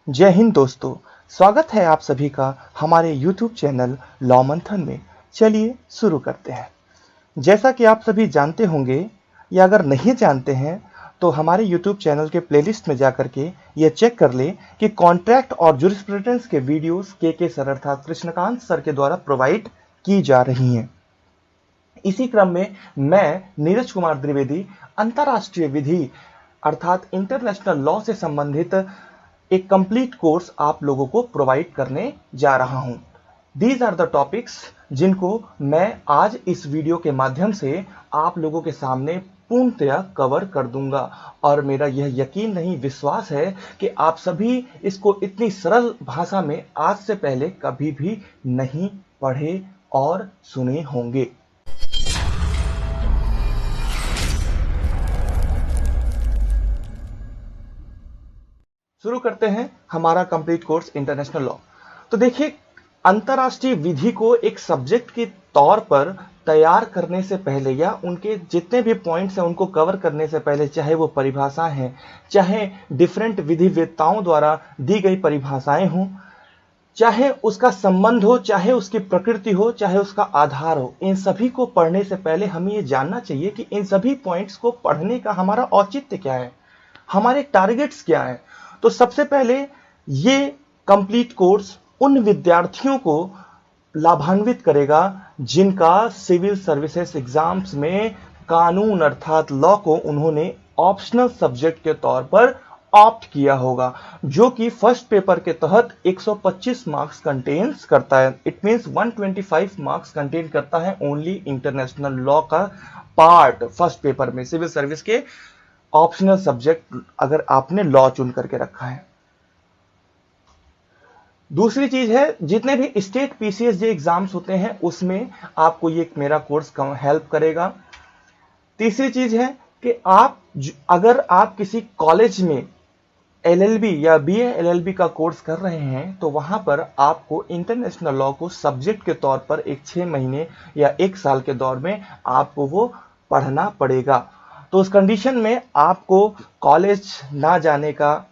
जय हिंद दोस्तों। स्वागत है आप सभी का हमारे YouTube चैनल लॉ मंथन में। चलिए शुरू करते हैं। जैसा कि आप सभी जानते होंगे या अगर नहीं जानते हैं तो हमारे YouTube चैनल के प्लेलिस्ट में जाकर के ये चेक कर लें कि कॉन्ट्रैक्ट और जूरिस्प्रूडेंस के वीडियोस के सर अर्थात कृष्णकांत सर के द्वारा प्रोवाइड की जा रही हैं। इसी क्रम में मैं नीरज कुमार द्विवेदी अंतर्राष्ट्रीय विधि अर्थात इंटरनेशनल लॉ से संबंधित एक कंप्लीट कोर्स आप लोगों को प्रोवाइड करने जा रहा हूं। दीज आर द टॉपिक्स जिनको मैं आज इस वीडियो के माध्यम से आप लोगों के सामने पूर्णतया कवर कर दूंगा और मेरा यह यकीन नहीं विश्वास है कि आप सभी इसको इतनी सरल भाषा में आज से पहले कभी भी नहीं पढ़े और सुने होंगे। शुरू करते हैं हमारा कंप्लीट कोर्स इंटरनेशनल लॉ। तो देखिए, अंतरराष्ट्रीय विधि को एक सब्जेक्ट के तौर पर तैयार करने से पहले या उनके जितने भी पॉइंट्स हैं उनको कवर करने से पहले, चाहे वो परिभाषा हैं, चाहे डिफरेंट विधिवेत्ताओं द्वारा दी गई परिभाषाएं हों, चाहे उसका संबंध हो, चाहे उसकी प्रकृति हो, चाहे उसका आधार हो, इन सभी को पढ़ने से पहले हमें ये जानना चाहिए कि इन सभी पॉइंट्स को पढ़ने का हमारा औचित्य क्या है, हमारे टारगेट्स क्या हैं। तो सबसे पहले ये कंप्लीट कोर्स उन विद्यार्थियों को लाभान्वित करेगा जिनका सिविल सर्विसेज एग्जाम्स में कानून अर्थात लॉ को उन्होंने ऑप्शनल सब्जेक्ट के तौर पर ऑप्ट किया होगा, जो कि फर्स्ट पेपर के तहत 125 मार्क्स कंटेन्स करता है। इट मींस 125 मार्क्स कंटेन करता है ओनली इंटरनेशनल लॉ का पार्ट फर्स्ट पेपर में, सिविल सर्विस के ऑप्शनल सब्जेक्ट अगर आपने लॉ चुन करके रखा है। दूसरी चीज है, जितने भी स्टेट पीसीएसजे एग्जाम्स होते हैं उसमें आपको ये मेरा कोर्स हेल्प करेगा। तीसरी चीज है कि अगर आप किसी कॉलेज में एलएलबी या बीए एलएलबी का कोर्स कर रहे हैं तो वहां पर आपको इंटरनेशनल लॉ को सब्जेक्ट के तौर पर एक 6 महीने या 1 साल के दौर में आपको वो पढ़ना पड़ेगा। तो उस कंडीशन में आपको कॉलेज ना जाने का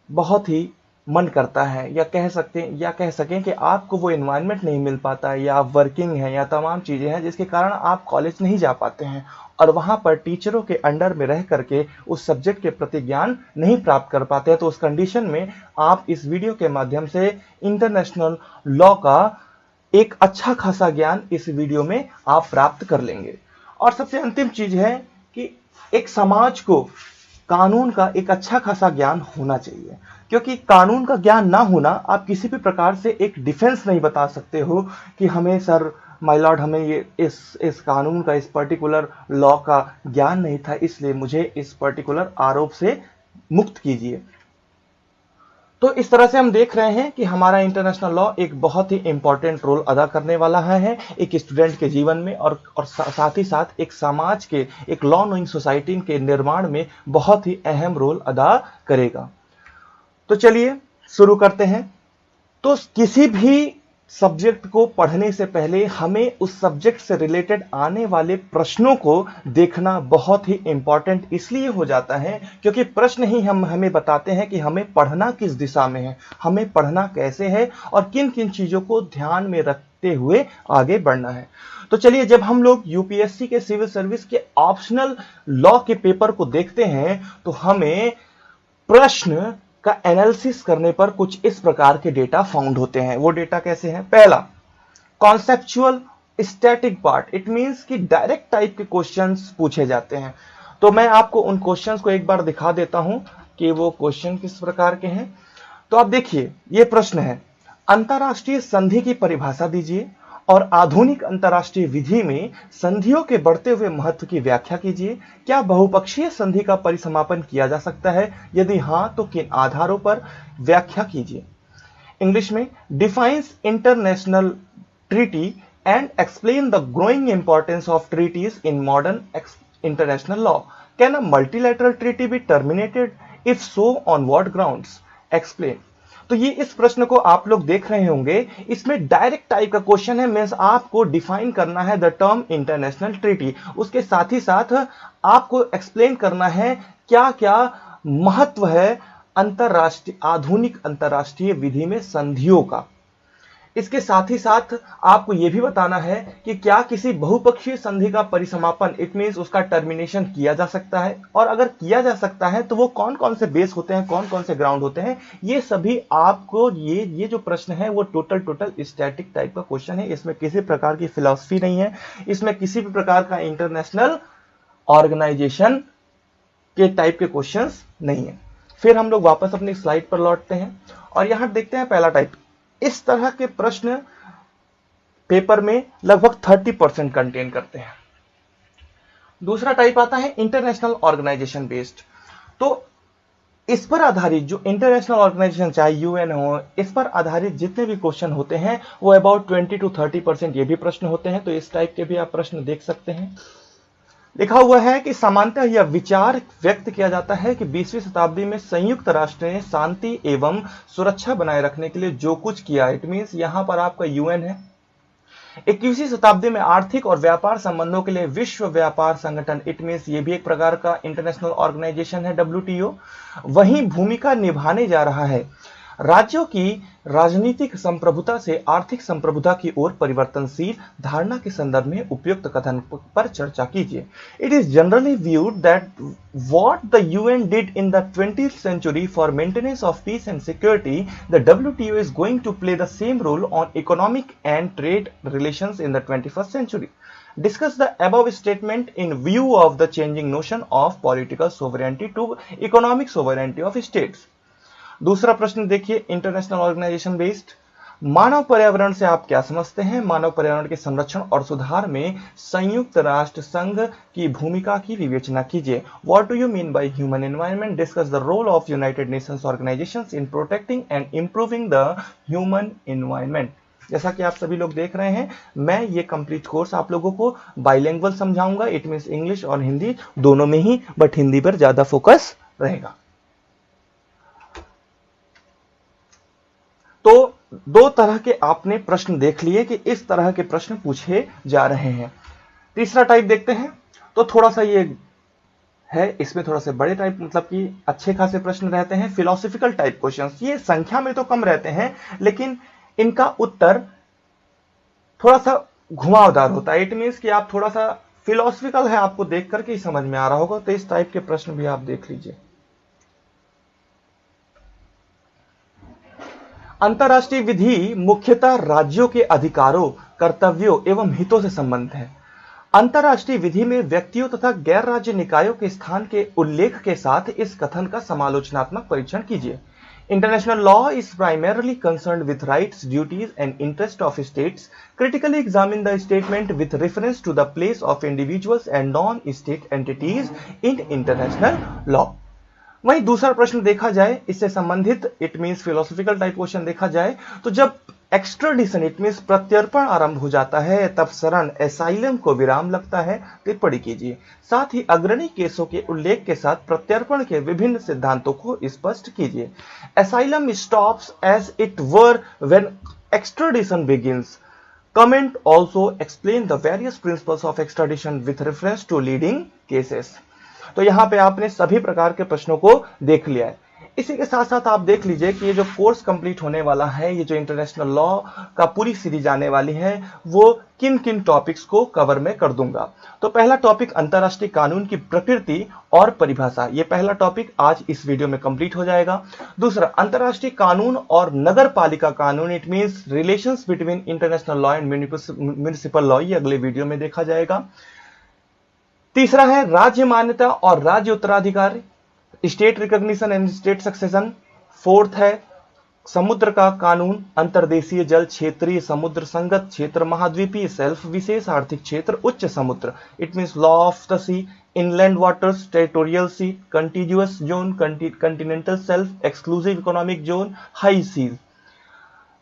बहुत ही मन करता है, या कह सकें कि आपको वो एनवायरनमेंट नहीं मिल पाता है, या आप वर्किंग हैं, या तमाम चीजें हैं जिसके कारण आप कॉलेज नहीं जा पाते हैं और वहां पर टीचरों के अंडर में रह करके उस सब्जेक्ट के प्रति ज्ञान नहीं प्राप्त कर पाते हैं। तो उस कंडीशन में आप इस वीडियो के माध्यम से इंटरनेशनल लॉ का एक अच्छा खासा ज्ञान इस वीडियो में आप प्राप्त कर लेंगे। और सबसे अंतिम चीज है कि एक समाज को कानून का एक अच्छा खासा ज्ञान होना चाहिए, क्योंकि कानून का ज्ञान ना होना, आप किसी भी प्रकार से एक डिफेंस नहीं बता सकते हो कि हमें सर माय लॉर्ड हमें ये इस कानून का, इस पर्टिकुलर लॉ का ज्ञान नहीं था, इसलिए मुझे इस पर्टिकुलर आरोप से मुक्त कीजिए। तो इस तरह से हम देख रहे हैं कि हमारा इंटरनेशनल लॉ एक बहुत ही इंपॉर्टेंट रोल अदा करने वाला है एक स्टूडेंट के जीवन में, और साथ ही साथ एक समाज के, एक लॉ नोइंग सोसाइटी के निर्माण में बहुत ही अहम रोल अदा करेगा। तो चलिए शुरू करते हैं। तो किसी भी सब्जेक्ट को पढ़ने से पहले हमें उस सब्जेक्ट से रिलेटेड आने वाले प्रश्नों को देखना बहुत ही इंपॉर्टेंट इसलिए हो जाता है क्योंकि प्रश्न ही हमें बताते हैं कि हमें पढ़ना किस दिशा में है, हमें पढ़ना कैसे है और किन किन चीजों को ध्यान में रखते हुए आगे बढ़ना है। तो चलिए, जब हम लोग यूपीएससी के सिविल सर्विस के ऑप्शनल लॉ के पेपर को देखते हैं तो हमें प्रश्न का एनालिसिस करने पर कुछ इस प्रकार के डेटा फाउंड होते हैं। वो डेटा कैसे हैं? पहला, conceptual static part, it means कि डायरेक्ट टाइप के क्वेश्चंस पूछे जाते हैं। तो मैं आपको उन क्वेश्चंस को एक बार दिखा देता हूं कि वो क्वेश्चन किस प्रकार के हैं। तो आप देखिए, ये प्रश्न है, अंतरराष्ट्रीय संधि की परिभाषा दीजिए और आधुनिक अंतरराष्ट्रीय विधि में संधियों के बढ़ते हुए महत्व की व्याख्या कीजिए। क्या बहुपक्षीय संधि का परिसमापन किया जा सकता है? यदि हां तो किन आधारों पर? व्याख्या कीजिए। इंग्लिश में, defines international treaty and explain the growing importance of treaties in modern international law. Can a multilateral treaty be terminated? If so, on what grounds? Explain. तो ये इस प्रश्न को आप लोग देख रहे होंगे, इसमें डायरेक्ट टाइप का क्वेश्चन है, मींस आपको डिफाइन करना है द टर्म इंटरनेशनल ट्रीटी, उसके साथ ही साथ आपको एक्सप्लेन करना है क्या क्या महत्व है अंतरराष्ट्रीय आधुनिक अंतरराष्ट्रीय विधि में संधियों का। इसके साथ ही साथ आपको यह भी बताना है कि क्या किसी बहुपक्षीय संधि का परिसमापन, इट मींस उसका टर्मिनेशन किया जा सकता है, और अगर किया जा सकता है तो वो कौन कौन से बेस होते हैं, कौन कौन से ग्राउंड होते हैं, ये सभी आपको ये जो प्रश्न है वो टोटल स्टैटिक टाइप का क्वेश्चन है। इसमें किसी प्रकार की फिलॉसफी नहीं है, इसमें किसी भी प्रकार का इंटरनेशनल ऑर्गेनाइजेशन के टाइप के क्वेश्चंस नहीं है। फिर हम लोग वापस अपनी स्लाइड पर लौटते हैं और यहां देखते हैं पहला टाइप। इस तरह के प्रश्न पेपर में लगभग 30% कंटेन करते हैं। दूसरा टाइप आता है इंटरनेशनल ऑर्गेनाइजेशन बेस्ड। तो इस पर आधारित जो इंटरनेशनल ऑर्गेनाइजेशन चाहे यूएन हो, इस पर आधारित जितने भी क्वेश्चन होते हैं वो अबाउट 20 to 30% ये भी प्रश्न होते हैं। तो इस टाइप के भी आप प्रश्न देख सकते हैं। लिखा हुआ है कि सामान्यतः यह विचार व्यक्त किया जाता है कि 20वीं शताब्दी में संयुक्त राष्ट्र ने शांति एवं सुरक्षा बनाए रखने के लिए जो कुछ किया, इट मींस यहां पर आपका यूएन है। 21वीं शताब्दी में आर्थिक और व्यापार संबंधों के लिए विश्व व्यापार संगठन, इट मींस ये भी एक प्रकार का इंटरनेशनल ऑर्गेनाइजेशन है, WTO, वही भूमिका निभाने जा रहा है। राज्यों की राजनीतिक संप्रभुता से आर्थिक संप्रभुता की ओर परिवर्तनशील धारणा के संदर्भ में उपयुक्त कथन पर चर्चा कीजिए। It is generally viewed that what the UN did in the 20th century for maintenance of peace and security, the WTO is going to play the same role on economic and trade relations in the 21st century. Discuss the above statement in view of the changing notion of political sovereignty to economic sovereignty of states. दूसरा प्रश्न देखिए, international organisation based. मानव पर्यावरण से आप क्या समझते हैं? मानव पर्यावरण के संरक्षण और सुधार में संयुक्त राष्ट्र संघ की भूमिका की विवेचना कीजिए। What do you mean by human environment? Discuss the role of United Nations organisations in protecting and improving the human environment. जैसा कि आप सभी लोग देख रहे हैं, मैं ये कंप्लीट कोर्स आप लोगों को बाइलिंगुअल समझाऊंगा, इट मींस इंग्लिश और हिंदी दोनों में ही, बट हिंदी पर ज्यादा फोकस रहेगा। तो दो तरह के आपने प्रश्न देख लिए कि इस तरह के प्रश्न पूछे जा रहे हैं। तीसरा टाइप देखते हैं। तो थोड़ा सा ये है, इसमें थोड़ा से बड़े टाइप, मतलब कि अच्छे खासे प्रश्न रहते हैं, फिलोसॉफिकल टाइप क्वेश्चंस। ये संख्या में तो कम रहते हैं लेकिन इनका उत्तर थोड़ा सा घुमावदार होता है। इट मींस कि आप थोड़ा सा फिलोसॉफिकल है, आपको देख करके ही समझ में आ रहा होगा। तो इस टाइप के प्रश्न भी आप देख लीजिए। अंतरराष्ट्रीय विधि मुख्यतः राज्यों के अधिकारों, कर्तव्यों एवं हितों से संबंधित है। अंतरराष्ट्रीय विधि में व्यक्तियों तथा गैर राज्य निकायों के स्थान के उल्लेख के साथ इस कथन का समालोचनात्मक परीक्षण कीजिए। International law is primarily concerned with rights, duties and interests of states. Critically examine the statement with reference to the place of individuals and non-state entities in international law. वहीं दूसरा प्रश्न देखा जाए, इससे संबंधित it means philosophical type question देखा जाए, तो जब एक्स्ट्राडिशन इट मींस प्रत्यर्पण आरंभ हो जाता है तब शरण एसाइलम को विराम लगता है। टिप्पणी कीजिए। साथ ही अग्रणी केसों के उल्लेख के साथ प्रत्यर्पण के विभिन्न सिद्धांतों को स्पष्ट कीजिए। Asylum stops as it were when extradition begins. Comment also explain the various principles of extradition with reference to leading cases. तो यहां पे आपने सभी प्रकार के प्रश्नों को देख लिया है। इसी के साथ साथ आप देख लीजिए कि ये जो कोर्स कंप्लीट होने वाला है, ये जो इंटरनेशनल लॉ का पूरी सीरीज आने वाली है, वो किन किन टॉपिक्स को कवर में कर दूंगा। तो पहला टॉपिक अंतरराष्ट्रीय कानून की प्रकृति और परिभाषा, ये पहला टॉपिक आज इस वीडियो में कंप्लीट हो जाएगा। दूसरा, अंतरराष्ट्रीय कानून और नगर पालिका कानून, it means relations between international law and municipal law, ये अगले वीडियो में देखा जाएगा। तीसरा है राज्य मान्यता और राज्य उत्तराधिकार, state recognition and state succession. Fourth है समुद्र का कानून, अंतर्देशीय जल, क्षेत्रीय, समुद्र संगत, क्षेत्र महाद्वीपीय, सेल्फ विशेष आर्थिक क्षेत्र, उच्च समुद्र, it means law of the sea, inland waters, territorial sea, continuous zone, continental shelf, exclusive economic zone, high seas.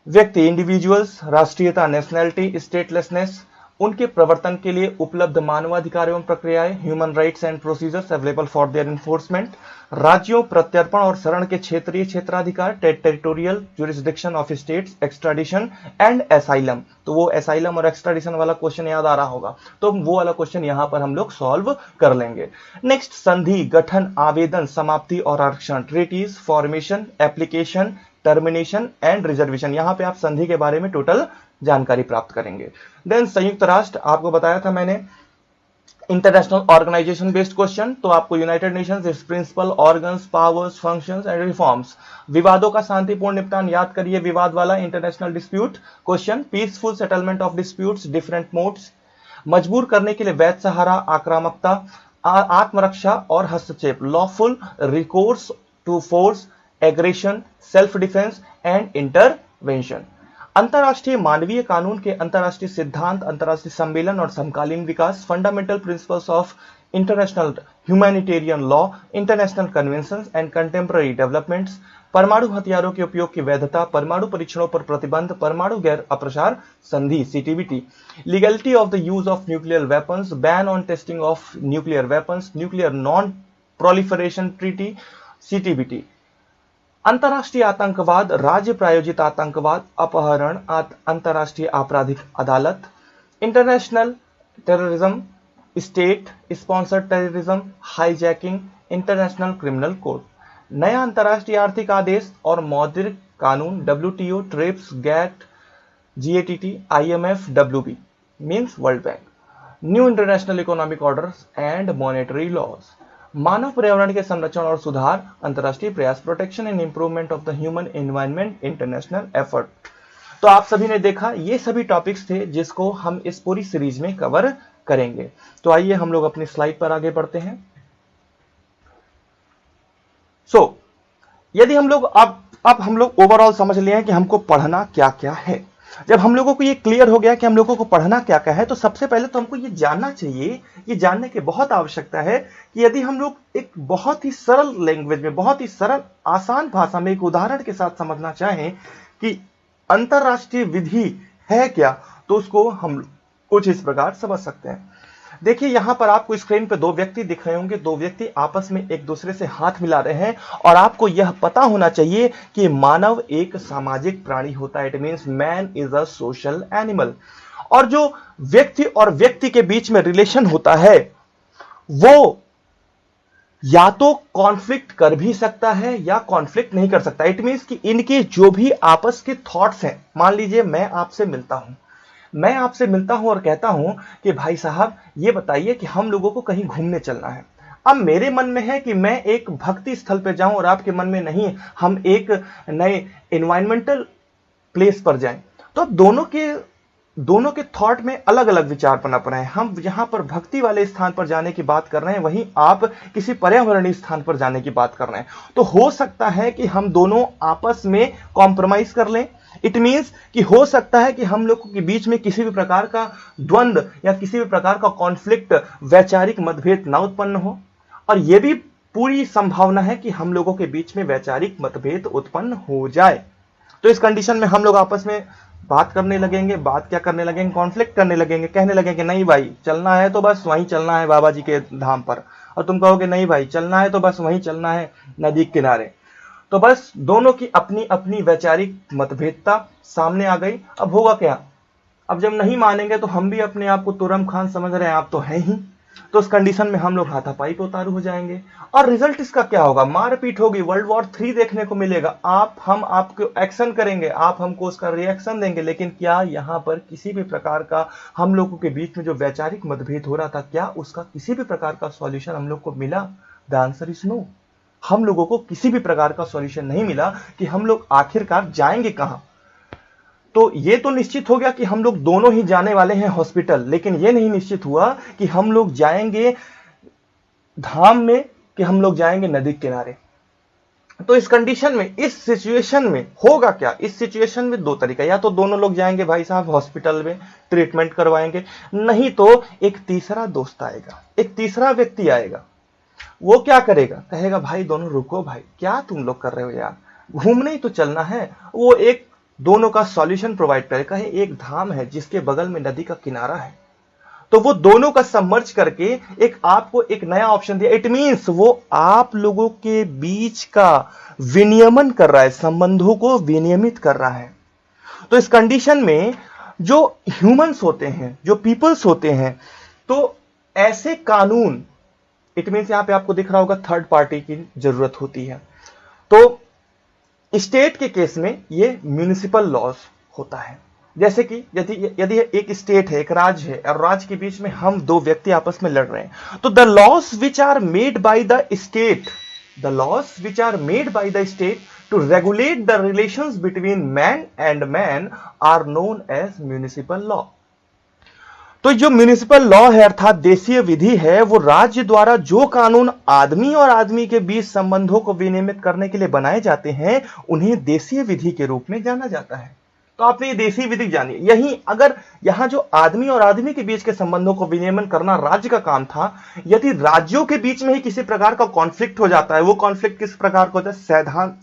व्यक्ति इंडिविजुअल्स, राष्ट्रीयता, नेशनैलिटी, स्टेटलेसनेस, उनके प्रवर्तन के लिए उपलब्ध मानवाधिकार एवं प्रक्रियाएं, human rights and procedures available for their enforcement, राज्यों, प्रत्यर्पण और शरण के क्षेत्रीय क्षेत्राधिकार, territorial jurisdiction of states, extradition and asylum. तो वो एसाइलम और एक्स्ट्राडिशन वाला क्वेश्चन याद आ रहा होगा, तो वो वाला क्वेश्चन यहां पर हम लोग सॉल्व कर लेंगे। नेक्स्ट, संधि, गठन, आवेदन, समाप्ति और आरक्षण, treaties, formation, application, termination and reservation. यहां पे आप संधि के बारे में टोटल जानकारी प्राप्त करेंगे। देन संयुक्त राष्ट्र, आपको बताया था मैंने, इंटरनेशनल ऑर्गेनाइजेशन बेस्ड क्वेश्चन, तो आपको United Nations, its principle, organs, powers, functions and reforms. विवादों का शांतिपूर्ण निपटान, याद करिए विवाद वाला, international dispute question, peaceful settlement of disputes, different modes, मजबूर करने के लिए वैध सहारा, आक्रामकता, आत्मरक्षा और हस्तक्षेप, lawful recourse to force, aggression, self defence and intervention. अंतरराष्ट्रीय मानवीय कानून के अंतरराष्ट्रीय सिद्धांत, अंतरराष्ट्रीय सम्मेलन और समकालीन विकास, fundamental principles of international humanitarian law, international conventions and contemporary developments, परमाणु हथियारों के उपयोग की वैधता, परमाणु परीक्षणों पर प्रतिबंध, परमाणु गैर अप्रसार संधि CTBT, legality of the use of nuclear weapons, ban on testing of nuclear weapons, nuclear non proliferation treaty CTBT, अंतरराष्ट्रीय आतंकवाद, राज्य प्रायोजित आतंकवाद, अपहरण, अंतरराष्ट्रीय आपराधिक अदालत, international terrorism, state sponsored terrorism, hijacking, international criminal code, नया अंतरराष्ट्रीय आर्थिक आदेश और मौद्रिक कानून, WTO, TRIPS, GATT, GATT, IMF, WB means world bank, new international economic orders and monetary laws, मानव पर्यावरण के संरक्षण और सुधार, अंतरराष्ट्रीय प्रयास, protection and improvement of the human environment, international effort. तो आप सभी ने देखा, ये सभी टॉपिक्स थे जिसको हम इस पूरी सीरीज में कवर करेंगे। तो आइए हम लोग अपनी स्लाइड पर आगे बढ़ते हैं। यदि हम लोग अब हम लोग ओवरऑल समझ लिए हैं कि हमको पढ़ना क्या क्या है। जब हम लोगों को ये क्लियर हो गया कि हम लोगों को पढ़ना क्या क्या है, तो सबसे पहले तो हमको ये जानना चाहिए, ये जानने की बहुत आवश्यकता है कि यदि हम लोग एक बहुत ही सरल लैंग्वेज में, बहुत ही सरल आसान भाषा में एक उदाहरण के साथ समझना चाहें कि अंतरराष्ट्रीय विधि है क्या, तो उसको हम कुछ इस प्रकार समझ सकते हैं। देखिए यहां पर आपको स्क्रीन पे दो व्यक्ति दिख रहे होंगे, दो व्यक्ति आपस में एक दूसरे से हाथ मिला रहे हैं और आपको यह पता होना चाहिए कि मानव एक सामाजिक प्राणी होता है। It means man is a social animal. और जो व्यक्ति और व्यक्ति के बीच में रिलेशन होता है वो या तो कॉन्फ्लिक्ट कर भी सकता है या कॉन्फ्लिक्ट नहीं कर सकता। इट मींस कि इनके जो भी आपस के थॉट्स हैं, मान लीजिए मैं आपसे मिलता हूं और कहता हूं कि भाई साहब ये बताइए कि हम लोगों को कहीं घूमने चलना है। अब मेरे मन में है कि मैं एक भक्ति स्थल पे जाऊं और आपके मन में नहीं, हम एक नए एनवायरमेंटल प्लेस पर जाएं। तो दोनों के थॉट में अलग अलग विचार पनप रहे हैं। हम यहां पर भक्ति वाले स्थान पर जाने की बात कर रहे हैं, वहीं आप किसी पर्यावरणीय स्थान पर जाने की बात कर रहे हैं। तो हो सकता है कि हम दोनों आपस में कॉम्प्रोमाइज कर लें। इट मींस कि हो सकता है कि हम लोगों के बीच में किसी भी प्रकार का द्वंद्व या किसी भी प्रकार का कॉन्फ्लिक्ट, वैचारिक मतभेद ना उत्पन्न हो। और यह भी पूरी संभावना है कि हम लोगों के बीच में वैचारिक मतभेद उत्पन्न हो जाए। तो इस कंडीशन में हम लोग आपस में बात करने लगेंगे। बात क्या करने लगेंगे? कॉन्फ्लिक्ट करने लगेंगे। कहने लगेंगे नहीं भाई चलना है तो बस वहीं चलना है बाबा जी के धाम पर, और तुम कहोगे नहीं भाई चलना है तो बस वहीं चलना है नदी के किनारे। तो बस दोनों की अपनी अपनी वैचारिक मतभेदता सामने आ गई। अब होगा क्या? अब जब नहीं मानेंगे तो हम भी अपने आप को तुरम खान समझ रहे हैं, आप तो हैं ही। तो उस कंडीशन में हम लोग हाथापाई पे उतारू हो जाएंगे और रिजल्ट इसका क्या होगा? मारपीट होगी, वर्ल्ड वॉर 3 देखने को मिलेगा। हम आपको एक्शन करेंगे, आप हमको उसका रिएक्शन देंगे। लेकिन क्या यहां पर किसी भी प्रकार का हम लोगों के बीच में जो वैचारिक मतभेद हो रहा था, क्या उसका किसी भी प्रकार का सॉल्यूशन हम लोग को मिला? The answer is no. हम लोगों को किसी भी प्रकार का सॉल्यूशन नहीं मिला कि हम लोग आखिरकार जाएंगे कहां। तो ये तो निश्चित हो गया कि हम लोग दोनों ही जाने वाले हैं हॉस्पिटल, लेकिन ये नहीं निश्चित हुआ कि हम लोग जाएंगे धाम में कि हम लोग जाएंगे नदी किनारे। तो इस कंडीशन में, इस सिचुएशन में होगा क्या? इस सिचुएशन में दो तरीका, या तो दोनों लोग जाएंगे भाई साहब हॉस्पिटल में ट्रीटमेंट करवाएंगे, नहीं तो एक तीसरा दोस्त आएगा, एक तीसरा व्यक्ति आएगा। वो क्या करेगा? कहेगा भाई दोनों रुको भाई, क्या तुम लोग कर रहे हो यार, घूमने ही तो चलना है। वो एक दोनों का सॉल्यूशन प्रोवाइड करे। कहे एक धाम है जिसके बगल में नदी का किनारा है, तो वो दोनों का सबमर्ज करके एक आपको एक नया ऑप्शन दिया। इट मींस वो आप लोगों के बीच का विनियमन कर रहा है, संबंधों को विनियमित कर रहा है। तो इस कंडीशन में जो ह्यूमंस होते हैं, जो पीपल्स होते हैं, तो ऐसे कानून, इट मींस यहां पे आपको दिख रहा होगा थर्ड पार्टी की जरूरत होती है। तो स्टेट के केस में ये म्युनिसिपल लॉज होता है। जैसे कि यदि एक स्टेट है, एक राज्य है, और राज्य के बीच में हम दो व्यक्ति आपस में लड़ रहे हैं, तो the laws which are made by the state, the laws which are made by the state to regulate the relations between man and man are known as municipal law. तो जो म्युनिसिपल लॉ है अर्थात देशीय विधि है, वो राज्य द्वारा जो कानून आदमी और आदमी के बीच संबंधों को विनियमित करने के लिए बनाए जाते हैं, उन्हें देशीय विधि के रूप में जाना जाता है। तो आपने ये देशी विधि जानी। यही अगर यहां जो आदमी और आदमी के बीच के संबंधों को विनियमन करना राज्य का काम था, यदि राज्यों के बीच में ही किसी प्रकार का कॉन्फ्लिक्ट हो जाता है, वो कॉन्फ्लिक्ट किस प्रकार का होता है?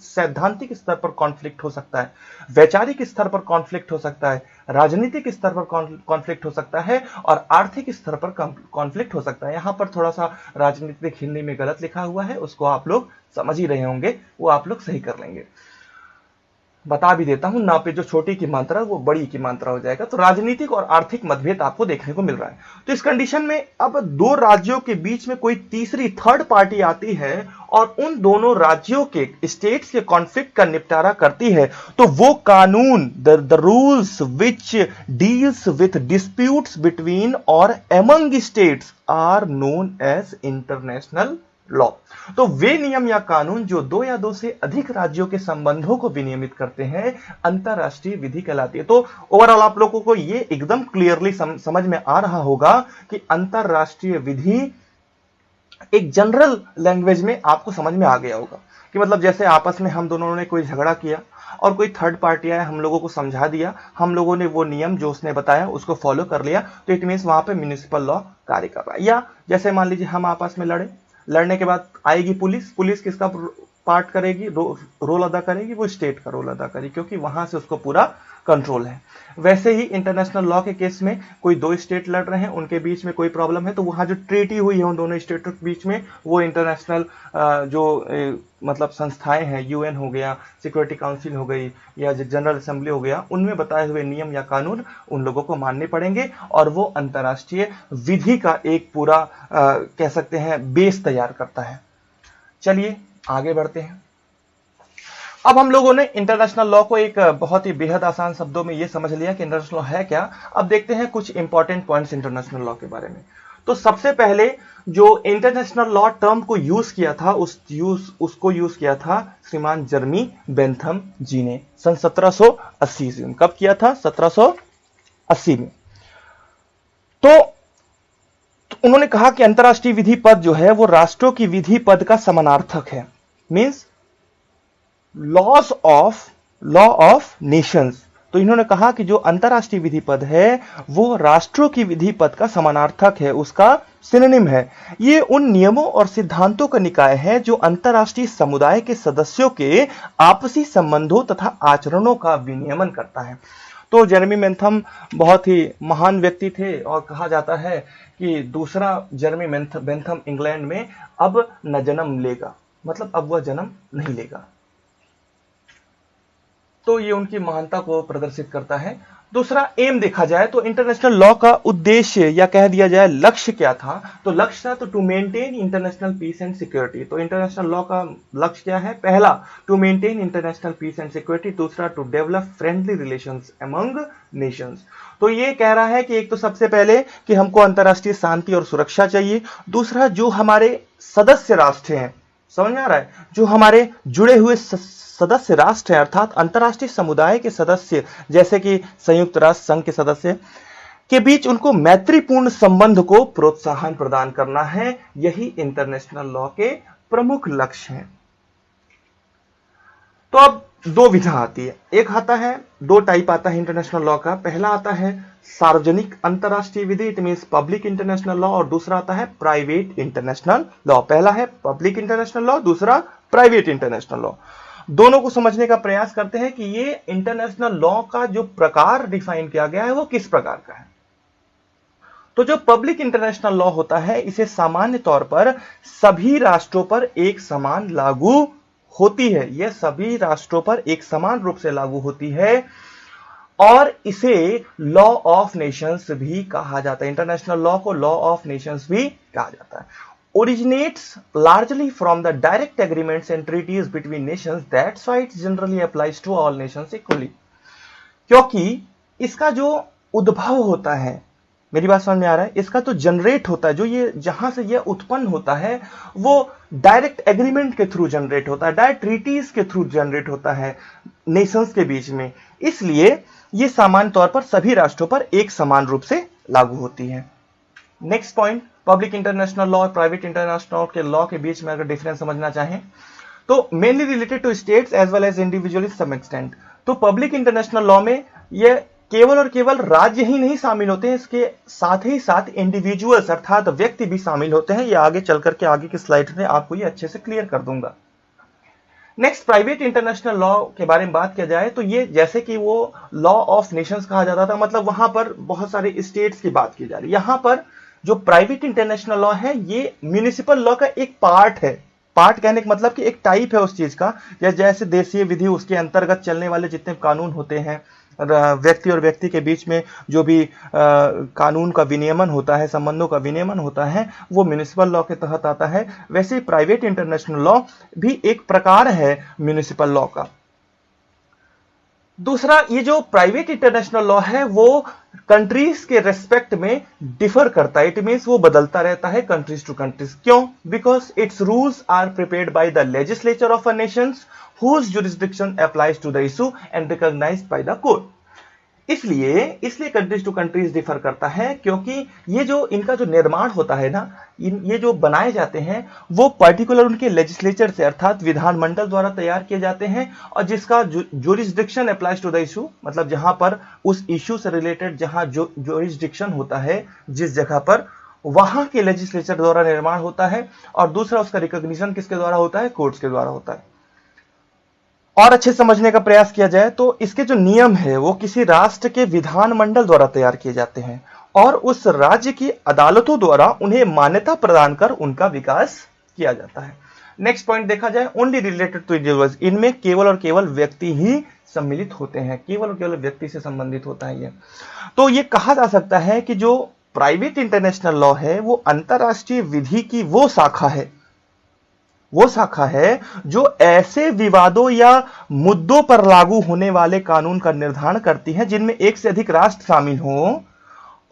सैद्धांतिक स्तर पर कॉन्फ्लिक्ट हो सकता है, वैचारिक स्तर पर कॉन्फ्लिक्ट हो सकता है, राजनीतिक स्तर पर कॉन्फ्लिक्ट हो सकता है, और आर्थिक स्तर पर कॉन्फ्लिक्ट हो सकता है। यहां पर थोड़ा सा राजनीतिक हिंदी में गलत लिखा हुआ है, उसको आप लोग समझ ही रहे होंगे, वो आप लोग सही कर लेंगे। बता भी देता हूं, ना पे जो छोटी की मात्रा वो बड़ी की मात्रा हो जाएगा। तो राजनीतिक और आर्थिक मतभेद आपको देखने को मिल रहा है। तो इस कंडीशन में अब दो राज्यों के बीच में कोई तीसरी थर्ड पार्टी आती है और उन दोनों राज्यों के स्टेट्स के कॉन्फ्लिक्ट का निपटारा करती है, तो वो कानून, the rules which deals with disputes between और among states are known as international law. तो वे नियम या कानून जो दो या दो से अधिक राज्यों के संबंधों को विनियमित करते हैं, अंतरराष्ट्रीय विधि कहलाती है। तो ओवरऑल आप लोगों को यह एकदम क्लियरली समझ में आ रहा होगा कि अंतरराष्ट्रीय विधि एक जनरल लैंग्वेज में आपको समझ में आ गया होगा कि मतलब जैसे आपस में हम दोनों ने कोई झगड़ा किया और कोई थर्ड पार्टी आया, हम लोगों को समझा दिया, हम लोगों ने वो नियम जो उसने बताया उसको फॉलो कर लिया, तो इट मींस वहां पे म्युनिसिपल लॉ कार्य कर रहा है। या जैसे मान लीजिए हम आपस में लड़ने के बाद आएगी पुलिस, पुलिस किसका पार्ट करेगी, रोल अदा करेगी, वो स्टेट का रोल अदा करेगी, क्योंकि वहां से उसको पूरा कंट्रोल है। वैसे ही इंटरनेशनल लॉ के केस में कोई दो स्टेट लड़ रहे हैं, उनके बीच में कोई प्रॉब्लम है, तो वहां जो ट्रीटी हुई है उन दोनों स्टेटों के बीच में, वो इंटरनेशनल मतलब संस्थाएं हैं, यूएन हो गया, सिक्योरिटी काउंसिल हो गई, या जनरल असेंबली हो गया, उनमें बताए हुए नियम या कानून उन लोगों को मानने पड़ेंगे, और वो अंतरराष्ट्रीय विधि का एक पूरा कह सकते हैं बेस तैयार करता है। चलिए आगे बढ़ते हैं। अब हम लोगों ने इंटरनेशनल लॉ को एक बहुत ही बेहद आसान शब्दों में यह समझ लिया कि इंटरनेशनल लॉ है क्या। अब देखते हैं कुछ इंपॉर्टेंट पॉइंट्स इंटरनेशनल लॉ के बारे में। तो सबसे पहले जो इंटरनेशनल लॉ टर्म को यूज किया था, उसको यूज किया था श्रीमान जर्मी बेंथम जी ने सन 1780 ईस्वी में। कब किया था? 1780 में। तो उन्होंने कहा कि अंतरराष्ट्रीय विधि पद जो है वो राष्ट्रों की विधि पद का समानार्थक है। Means law of Nations. तो इन्होंने कहा कि जो अंतरराष्ट्रीय विधि पद है वो राष्ट्रों की विधि पद का समानार्थक है, उसका सिनोनिम है। ये उन नियमों और सिद्धांतों का निकाय है जो अंतरराष्ट्रीय समुदाय के सदस्यों के आपसी संबंधों तथा आचरणों का विनियमन करता है। तो जेरेमी बेंथम बहुत ही महान व्यक्ति थे और कहा जाता है कि दूसरा जेरेमी बेंथम इंग्लैंड में अब न जन्म लेगा, मतलब अब वह जन्म नहीं लेगा। तो ये उनकी महानता को प्रदर्शित करता है। दूसरा, एम देखा जाए तो इंटरनेशनल लॉ का उद्देश्य या कह दिया जाए लक्ष्य क्या था, तो लक्ष्य था तो to maintain international peace and security. तो इंटरनेशनल लॉ का लक्ष्य क्या है? पहला, to maintain international peace and security. दूसरा, to develop friendly relations among nations. तो ये कह रहा है कि एक तो सबसे पहले कि हमको अंतरराष्ट्रीय शांति और सुरक्षा चाहिए। दूसरा, जो हमारे सदस्य राष्ट्र हैं, समझ में आ रहा है, जो हमारे जुड़े हुए सदस्य राष्ट्र हैं, अर्थात अंतरराष्ट्रीय समुदाय के सदस्य जैसे कि संयुक्त राष्ट्र संघ के सदस्य के बीच उनको मैत्रीपूर्ण संबंध को प्रोत्साहन प्रदान करना है। यही इंटरनेशनल लॉ के प्रमुख लक्ष्य हैं। तो अब दो विधा आती है, एक आता है, दो टाइप आता है इंटरनेशनल लॉ का। पहला आता है सार्वजनिक अंतरराष्ट्रीय विधि, it means public international law, और दूसरा आता है प्राइवेट इंटरनेशनल लॉ। पहला है पब्लिक इंटरनेशनल लॉ, दूसरा प्राइवेट इंटरनेशनल लॉ। दोनों को समझने का प्रयास करते हैं कि ये इंटरनेशनल लॉ का जो प्रकार डिफाइन किया गया है वो किस प्रकार का है। तो जो पब्लिक इंटरनेशनल लॉ होता है इसे सामान्य तौर पर सभी राष्ट्रों पर एक समान लागू होती है। यह सभी राष्ट्रों पर एक समान रूप से लागू होती है और इसे लॉ ऑफ नेशंस भी कहा जाता है। इंटरनेशनल लॉ को लॉ ऑफ नेशंस भी कहा जाता है। Originates largely from the direct agreements and treaties between nations, that's why it generally applies to all nations equally. क्योंकि इसका जो उद्भव होता है, मेरी बात समझ में आ रहा है, इसका तो जनरेट होता है, जो ये जहां से ये उत्पन्न होता है वो डायरेक्ट एग्रीमेंट के थ्रू जनरेट होता है, डायरेक्ट ट्रीटीज के थ्रू जनरेट होता है नेशंस के बीच में। इसलिए ये सामान्य तौर पर सभी राष्ट्रों पर एक समान रूप से लागू होती है। Next point, public international law और प्राइवेट इंटरनेशनल के लॉ के बीच में अगर डिफरेंस समझना चाहें तो mainly related to states as well as individually some extent. तो पब्लिक इंटरनेशनल लॉ में ये केवल और केवल राज्य ही नहीं शामिल होते हैं, इसके साथ ही साथ इंडिविजुअल्स अर्थात व्यक्ति भी शामिल होते हैं। ये आगे चल करके आगे की स्लाइड में आपको ये अच्छे से क्लियर कर दूंगा। नेक्स्ट, प्राइवेट इंटरनेशनल लॉ के बारे में बात किया जाए तो ये जैसे कि वो लॉ ऑफ नेशंस कहा जाता था, मतलब वहां पर बहुत सारे स्टेट्स की बात की जा रही है। यहां पर जो प्राइवेट इंटरनेशनल लॉ है ये म्युनिसिपल लॉ का एक पार्ट है। पार्ट कहने का मतलब कि एक टाइप है उस चीज का, जैसे देशीय विधि उसके अंतर्गत चलने वाले जितने कानून होते हैं, व्यक्ति और व्यक्ति के बीच में जो भी कानून का विनियमन होता है, संबंधों का विनियमन होता है, वो म्युनिसिपल लॉ के तहत आता है। वैसे ही प्राइवेट इंटरनेशनल लॉ भी एक प्रकार है म्युनिसिपल लॉ का। दूसरा, ये जो प्राइवेट इंटरनेशनल लॉ है वो कंट्रीज के रेस्पेक्ट में डिफर करता है। इट मींस वो बदलता रहता है कंट्रीज टू कंट्रीज। क्यों? Because its rules are prepared by the legislature of a nations whose jurisdiction applies to the issue and recognized by the court। इसलिए कंट्रीज टू कंट्रीज डिफर करता है, क्योंकि ये जो इनका जो निर्माण होता है ना, ये जो बनाए जाते हैं वो पर्टिकुलर उनके लेजिस्लेचर से अर्थात विधानमंडल द्वारा तैयार किए जाते हैं और जिसका jurisdiction applies to the issue, मतलब जहां पर उस इशू से रिलेटेड जहां जो जुरिस्डिक्शन होता है जिस जगह पर, वहां के लेजिस्लेचर द्वारा निर्माण होता है। और दूसरा, उसका रिकॉग्निशन किसके द्वारा होता है? कोर्ट्स के द्वारा होता है। और अच्छे समझने का प्रयास किया जाए तो इसके जो नियम है वो किसी राष्ट्र के विधानमंडल द्वारा तैयार किए जाते हैं और उस राज्य की अदालतों द्वारा उन्हें मान्यता प्रदान कर उनका विकास किया जाता है। नेक्स्ट पॉइंट देखा जाए, ओनली रिलेटेड टू इंडिविजुअल्स। इनमें केवल और केवल व्यक्ति ही सम्मिलित होते हैं, केवल और केवल व्यक्ति से संबंधित होता है ये। तो ये कहा जा सकता है कि जो प्राइवेट इंटरनेशनल लॉ है वो अंतरराष्ट्रीय विधि की वो शाखा है जो ऐसे विवादों या मुद्दों पर लागू होने वाले कानून का निर्धारण करती है जिनमें एक से अधिक राष्ट्र शामिल हों,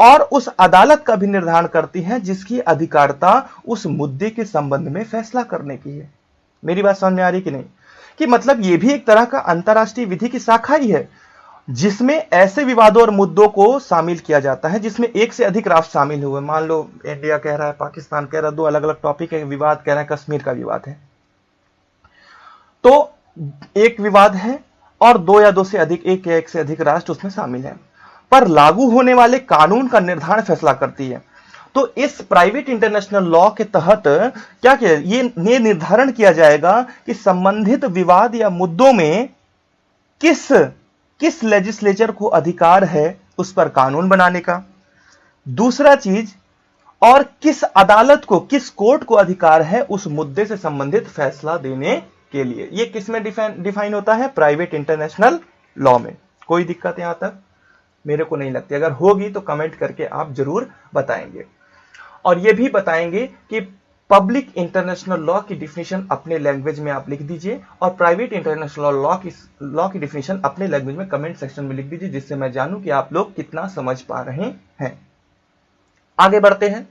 और उस अदालत का भी निर्धारण करती है जिसकी अधिकारिता उस मुद्दे के संबंध में फैसला करने की है। मेरी बात समझ में आ रही कि नहीं? कि मतलब यह भी एक तरह का अंतरराष्ट्रीय विधि की शाखा ही है जिसमें ऐसे विवादों और मुद्दों को शामिल किया जाता है जिसमें एक से अधिक राष्ट्र शामिल हुए। मान लो इंडिया कह रहा है, पाकिस्तान कह रहा है, दो अलग अलग टॉपिक है, विवाद कह रहा है कश्मीर का विवाद है, तो एक विवाद है और दो या दो से अधिक, एक से अधिक राष्ट्र उसमें शामिल हैं, पर लागू होने वाले कानून का निर्धारण फैसला करती है। तो इस प्राइवेट इंटरनेशनल लॉ के तहत क्या किया, ये निर्धारण किया जाएगा कि संबंधित विवाद या मुद्दों में किस लेजिस्लेचर को अधिकार है उस पर कानून बनाने का। दूसरा चीज, और किस अदालत को, किस कोर्ट को अधिकार है उस मुद्दे से संबंधित फैसला देने के लिए। यह किस में डिफाइन होता है? प्राइवेट इंटरनेशनल लॉ में। कोई दिक्कत यहां तक मेरे को नहीं लगती, अगर होगी तो कमेंट करके आप जरूर बताएंगे। और यह भी बताएंगे कि पब्लिक इंटरनेशनल लॉ की डिफिनेशन अपने लैंग्वेज में आप लिख दीजिए और प्राइवेट इंटरनेशनल लॉ की डिफिनेशन अपने लैंग्वेज में कमेंट सेक्शन में लिख दीजिए, जिससे मैं जानूं कि आप लोग कितना समझ पा रहे हैं। आगे बढ़ते हैं,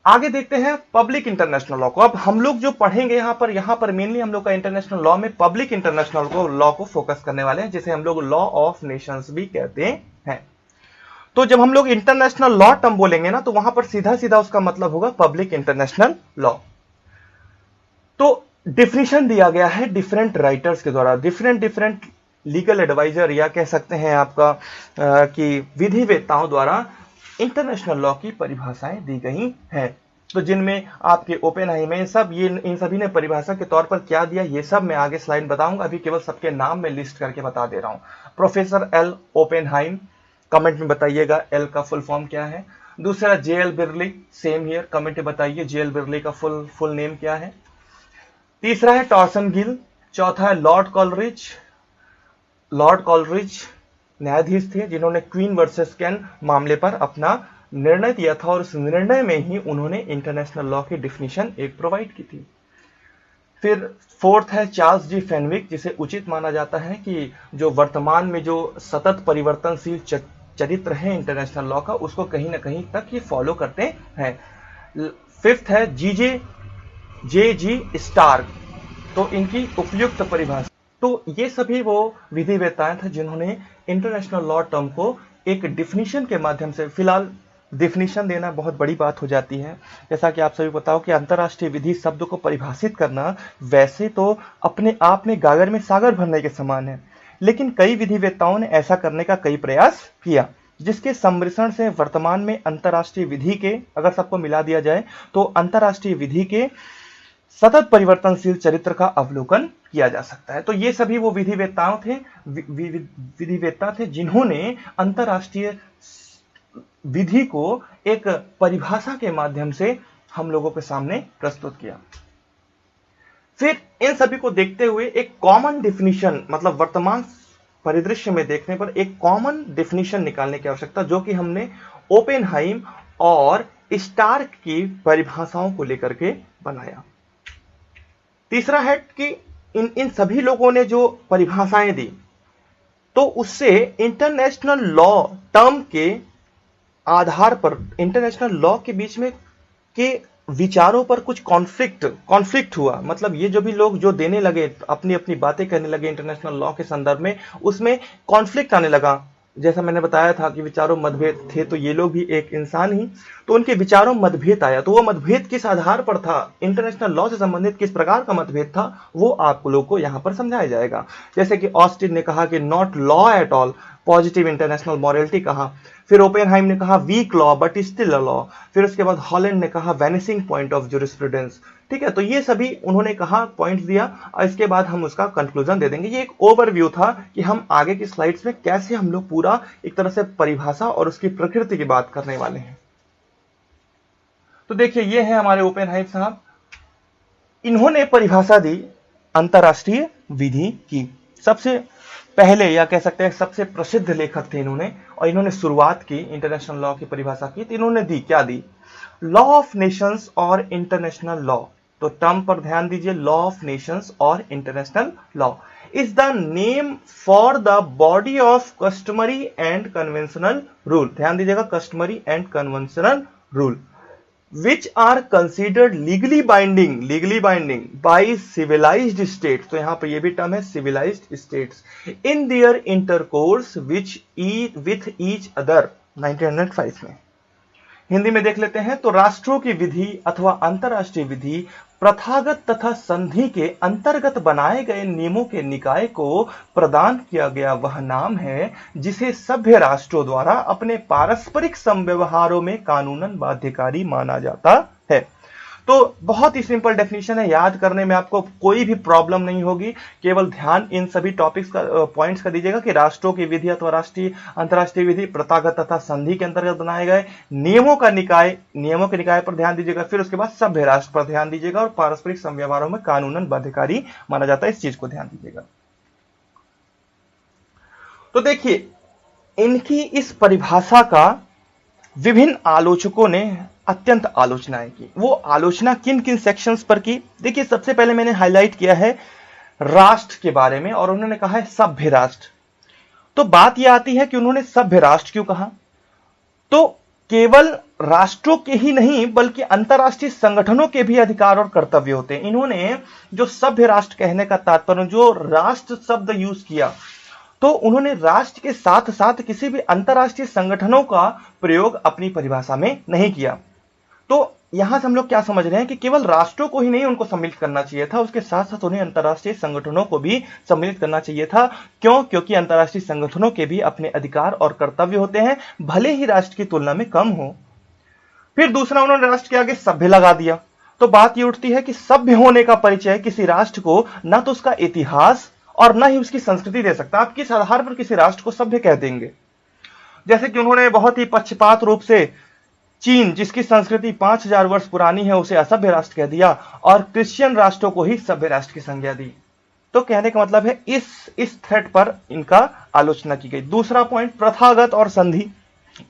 आगे देखते हैं पब्लिक इंटरनेशनल लॉ को। अब हम लोग जो पढ़ेंगे यहां पर मेनली हम लोग का इंटरनेशनल लॉ में पब्लिक इंटरनेशनल लॉ को फोकस करने वाले हैं, जिसे हम लोग लॉ ऑफ नेशंस भी कहते हैं। तो जब हम लोग इंटरनेशनल लॉ टर्म बोलेंगे ना, तो वहां पर सीधा सीधा उसका मतलब होगा पब्लिक इंटरनेशनल लॉ। तो डिफिनेशन दिया गया है डिफरेंट राइटर्स के द्वारा, डिफरेंट लीगल एडवाइजर या कह सकते हैं आपका कि विधिवेत्ताओं द्वारा इंटरनेशनल लॉ की परिभाषाएं दी गई हैं। तो जिनमें आपके ओपेनहाइमर इन सभी ने परिभाषा के तौर पर क्या दिया, ये सब मैं आगे स्लाइड बताऊंगा, अभी केवल सबके नाम में लिस्ट करके बता दे रहा हूं। प्रोफेसर एल ओपेनहाइम, कमेंट में बताइएगा एल का फुल फॉर्म क्या है। दूसरा जेएल बिरली, सेम हियर, कमेंट में बताइए जेएल बिरली का फुल नेम क्या है। तीसरा है टॉर्सन गिल। चौथा है लॉर्ड कॉलरिज। लॉर्ड कॉलरिज न्यायाधीश थे जिन्होंने क्वीन वर्सेस कैन मामले पर अपना निर्णय दिया था और उस निर्णय में ही उन्होंने इंटरनेशनल लॉ की डिफिनीशन एक प्रोवाइड की थी। फिर फोर्थ है चार्ल्स जी फेनविक, जिसे उचित माना जाता है कि जो वर्तमान में जो सतत परिवर्तनशील चरित्र है इंटरनेशनल लॉ का, उसको कहीं ना कहीं तक ये फॉलो करते हैं। फिफ्थ है जे जी स्टार्क, तो इनकी उपयुक्त परिभाषा। तो ये सभी वो विधिवेत्ताएं थे जिन्होंने इंटरनेशनल लॉ टर्म को एक डिफिनीशन के माध्यम से, फिलहाल डिफिनीशन देना बहुत बड़ी बात हो जाती है। जैसा कि आप सभी बताओ कि अंतरराष्ट्रीय विधि शब्द को परिभाषित करना वैसे तो अपने आप में गागर में सागर भरने के समान है, लेकिन कई विधिवेत्ताओं ने ऐसा करने का कई प्रयास किया, जिसके सम्मिश्रण से वर्तमान में अंतरराष्ट्रीय विधि के, अगर सबको मिला दिया जाए तो अंतरराष्ट्रीय विधि के सतत परिवर्तनशील चरित्र का अवलोकन किया जा सकता है। तो ये सभी वो विधिवेत्ता थे जिन्होंने अंतरराष्ट्रीय विधि को एक परिभाषा के माध्यम से हम लोगों के सामने प्रस्तुत किया। फिर इन सभी को देखते हुए एक कॉमन डिफिनीशन, मतलब वर्तमान परिदृश्य में देखने पर एक कॉमन डिफिनीशन निकालने की आवश्यकता, जो कि हमने ओपेनहाइम और स्टार्क की परिभाषाओं को लेकर के बनाया। तीसरा है कि इन सभी लोगों ने जो परिभाषाएं दी, तो उससे इंटरनेशनल लॉ टर्म के आधार पर इंटरनेशनल लॉ के बीच में के विचारों पर कुछ कॉन्फ्लिक्ट हुआ। मतलब ये जो भी लोग जो देने लगे, अपनी अपनी बातें करने लगे इंटरनेशनल लॉ के संदर्भ में, उसमें कॉन्फ्लिक्ट आने लगा। जैसा मैंने बताया था कि विचारों मतभेद थे, तो ये लोग भी एक इंसान ही, तो उनके विचारों मतभेद आया। तो वो मतभेद किस आधार पर था, इंटरनेशनल लॉ से संबंधित किस प्रकार का मतभेद था, वो आप लोग को यहां पर समझाया जाएगा। जैसे कि ऑस्टिन ने कहा कि not law at all, positive international morality कहा। फिर ओपेनहाइम ने कहा weak law but still a law. फिर उसके बाद हॉलैंड ने कहा वैनिसिंग पॉइंट ऑफ ज्यूरिस्प्रूडेंस। ठीक है, तो ये सभी उन्होंने कहा, पॉइंट्स दिया, और इसके बाद हम उसका कंक्लूजन दे देंगे। ये एक ओवरव्यू था कि हम आगे की स्लाइड्स में कैसे हम लोग पूरा एक तरह से परिभाषा और उसकी प्रकृति की बात करने वाले हैं। तो देखिए, ये है हमारे ओपेनहाइम साहब, इन्होंने परिभाषा दी अंतरराष्ट्रीय विधि की। सबसे पहले, या कह सकते हैं सबसे प्रसिद्ध लेखक थे इन्होंने, और इन्होंने शुरुआत की इंटरनेशनल लॉ की परिभाषा की। तो इन्होंने दी, क्या दी, लॉ ऑफ नेशंस और इंटरनेशनल लॉ। तो टर्म पर ध्यान दीजिए, लॉ ऑफ नेशंस और international law is the name for the body of customary and conventional rule. ध्यान दीजिएगा, customary and conventional rule which are considered legally binding by civilized states। तो यहां पर यह भी टर्म है civilized states in their intercourse with each other 1905 में। हिंदी में देख लेते हैं, तो राष्ट्रों की विधि अथवा अंतरराष्ट्रीय विधि प्रथागत तथा संधि के अंतर्गत बनाए गए नियमों के निकाय को प्रदान किया गया वह नाम है जिसे सभ्य राष्ट्रों द्वारा अपने पारस्परिक संव्यवहारों में कानूनन बाध्यकारी माना जाता है। तो बहुत ही सिंपल डेफिनेशन है, याद करने में आपको कोई भी प्रॉब्लम नहीं होगी। केवल ध्यान इन सभी टॉपिक्स का, पॉइंट्स का दीजिएगा कि राष्ट्रों की विधि अथवा राष्ट्रीय अंतरराष्ट्रीय विधि प्रथागत तथा संधि के अंतर्गत बनाए गए नियमों के निकाय पर ध्यान दीजिएगा। फिर उसके बाद सभ्य राष्ट्र पर ध्यान दीजिएगा, और पारस्परिक संव्यवहारों में कानूनन बाध्यकारी माना जाता है, इस चीज को ध्यान दीजिएगा। तो देखिए, इनकी इस परिभाषा का विभिन्न आलोचकों ने अत्यंत आलोचनाएं की। वो आलोचना किन किन सेक्शंस पर की, देखिए, सबसे पहले मैंने हाईलाइट किया है राष्ट्र के बारे में, और उन्होंने कहा है सभ्य राष्ट्र। तो बात यह आती है कि उन्होंने सभ्य राष्ट्र क्यों कहा। तो केवल राष्ट्रों के ही नहीं बल्कि अंतरराष्ट्रीय संगठनों के भी अधिकार और कर्तव्य होते हैं। इन्होंने जो सभ्य राष्ट्र कहने का तात्पर्य, जो राष्ट्र शब्द यूज किया, तो उन्होंने राष्ट्र के साथ साथ किसी भी अंतरराष्ट्रीय संगठनों का प्रयोग अपनी परिभाषा में नहीं किया। तो यहां से हम लोग क्या समझ रहे हैं कि केवल राष्ट्रों को ही नहीं उनको सम्मिलित करना चाहिए था, उसके साथ साथ उन्हें अंतरराष्ट्रीय संगठनों को भी सम्मिलित करना चाहिए था। क्यों? क्योंकि अंतरराष्ट्रीय संगठनों के भी अपने अधिकार और कर्तव्य होते हैं, भले ही राष्ट्र की तुलना में कम हो। फिर दूसरा, उन्होंने राष्ट्र के आगे सभ्य लगा दिया। तो बात यह उठती है कि सभ्य होने का परिचय किसी राष्ट्र को ना तो उसका इतिहास और ना ही उसकी संस्कृति दे सकता। आप किस आधार पर किसी राष्ट्र को सभ्य कह देंगे? जैसे कि उन्होंने बहुत ही पक्षपात रूप से चीन, जिसकी संस्कृति 5000 वर्ष पुरानी है, उसे असभ्य राष्ट्र कह दिया और क्रिश्चियन राष्ट्रों को ही सभ्य राष्ट्र की संज्ञा दी। तो कहने का मतलब है इस थ्रेट पर इनका आलोचना की गई। दूसरा पॉइंट, प्रथागत और संधि।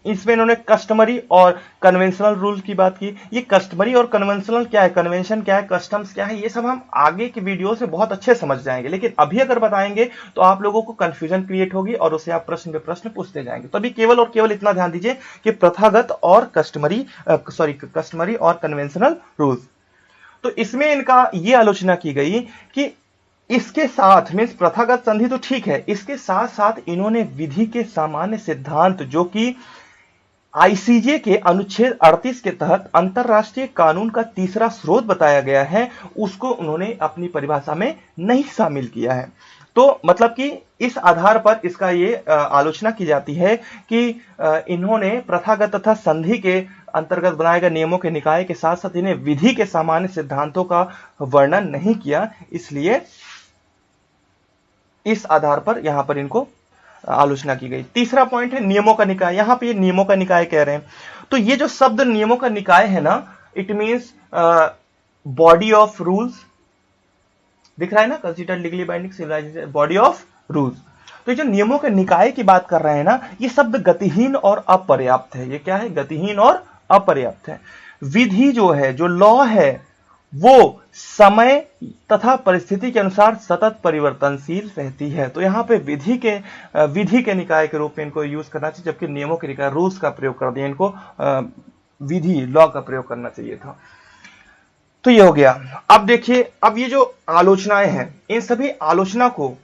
इसमें इन्होंने कस्टमरी और कन्वेंशनल रूल की बात की। ये कस्टमरी और कन्वेंशनल क्या है, कन्वेंशन क्या है, कस्टम्स क्या है, ये सब हम आगे की वीडियो से बहुत अच्छे समझ जाएंगे, लेकिन अभी अगर बताएंगे तो आप लोगों को कंफ्यूजन क्रिएट होगी और उसे आप प्रश्न पे प्रश्न पूछते जाएंगे। तो अभी केवल और केवल इतना ध्यान दीजिए कि प्रथागत और कस्टमरी और कन्वेंशनल रूल्स। तो इसमें इनका ये आलोचना की गई कि इसके साथ मीन्स प्रथागत संधि तो ठीक है, इसके साथ साथ इन्होंने विधि के सामान्य सिद्धांत, जो कि आईसीजे के अनुच्छेद 38 के तहत अंतरराष्ट्रीय कानून का तीसरा स्रोत बताया गया है, उसको उन्होंने अपनी परिभाषा में नहीं शामिल किया है। तो मतलब कि इस आधार पर इसका ये आलोचना की जाती है कि इन्होंने प्रथागत तथा संधि के अंतर्गत बनाए गए नियमों के निकाय के साथ साथ इन्हें विधि के सामान्य सिद्धांतों का वर्णन नहीं किया, इसलिए इस आधार पर यहां पर इनको आलोचना की गई। तीसरा पॉइंट है नियमों का निकाय। यहां पे ये नियमों का निकाय कह रहे हैं, तो ये जो शब्द नियमों का निकाय है ना, it means body of rules, दिख रहा है ना, consider legally binding civilization body of rules. तो ये जो नियमों के निकाय की बात कर रहे हैं ना, ये शब्द गतिहीन और अपर्याप्त है। ये क्या है, गतिहीन और अपर्याप्त है। विधि जो है, जो लॉ है, वो समय तथा परिस्थिति के अनुसार सतत परिवर्तनशील रहती है। तो यहां पे विधि के निकाय के रूप में इनको यूज करना चाहिए, जबकि नियमों के निकाय रूल्स का प्रयोग कर दिया, इनको विधि लॉ का प्रयोग करना चाहिए था। तो ये हो गया। अब देखिए, अब ये जो आलोचनाएं हैं, इन सभी आलोचना को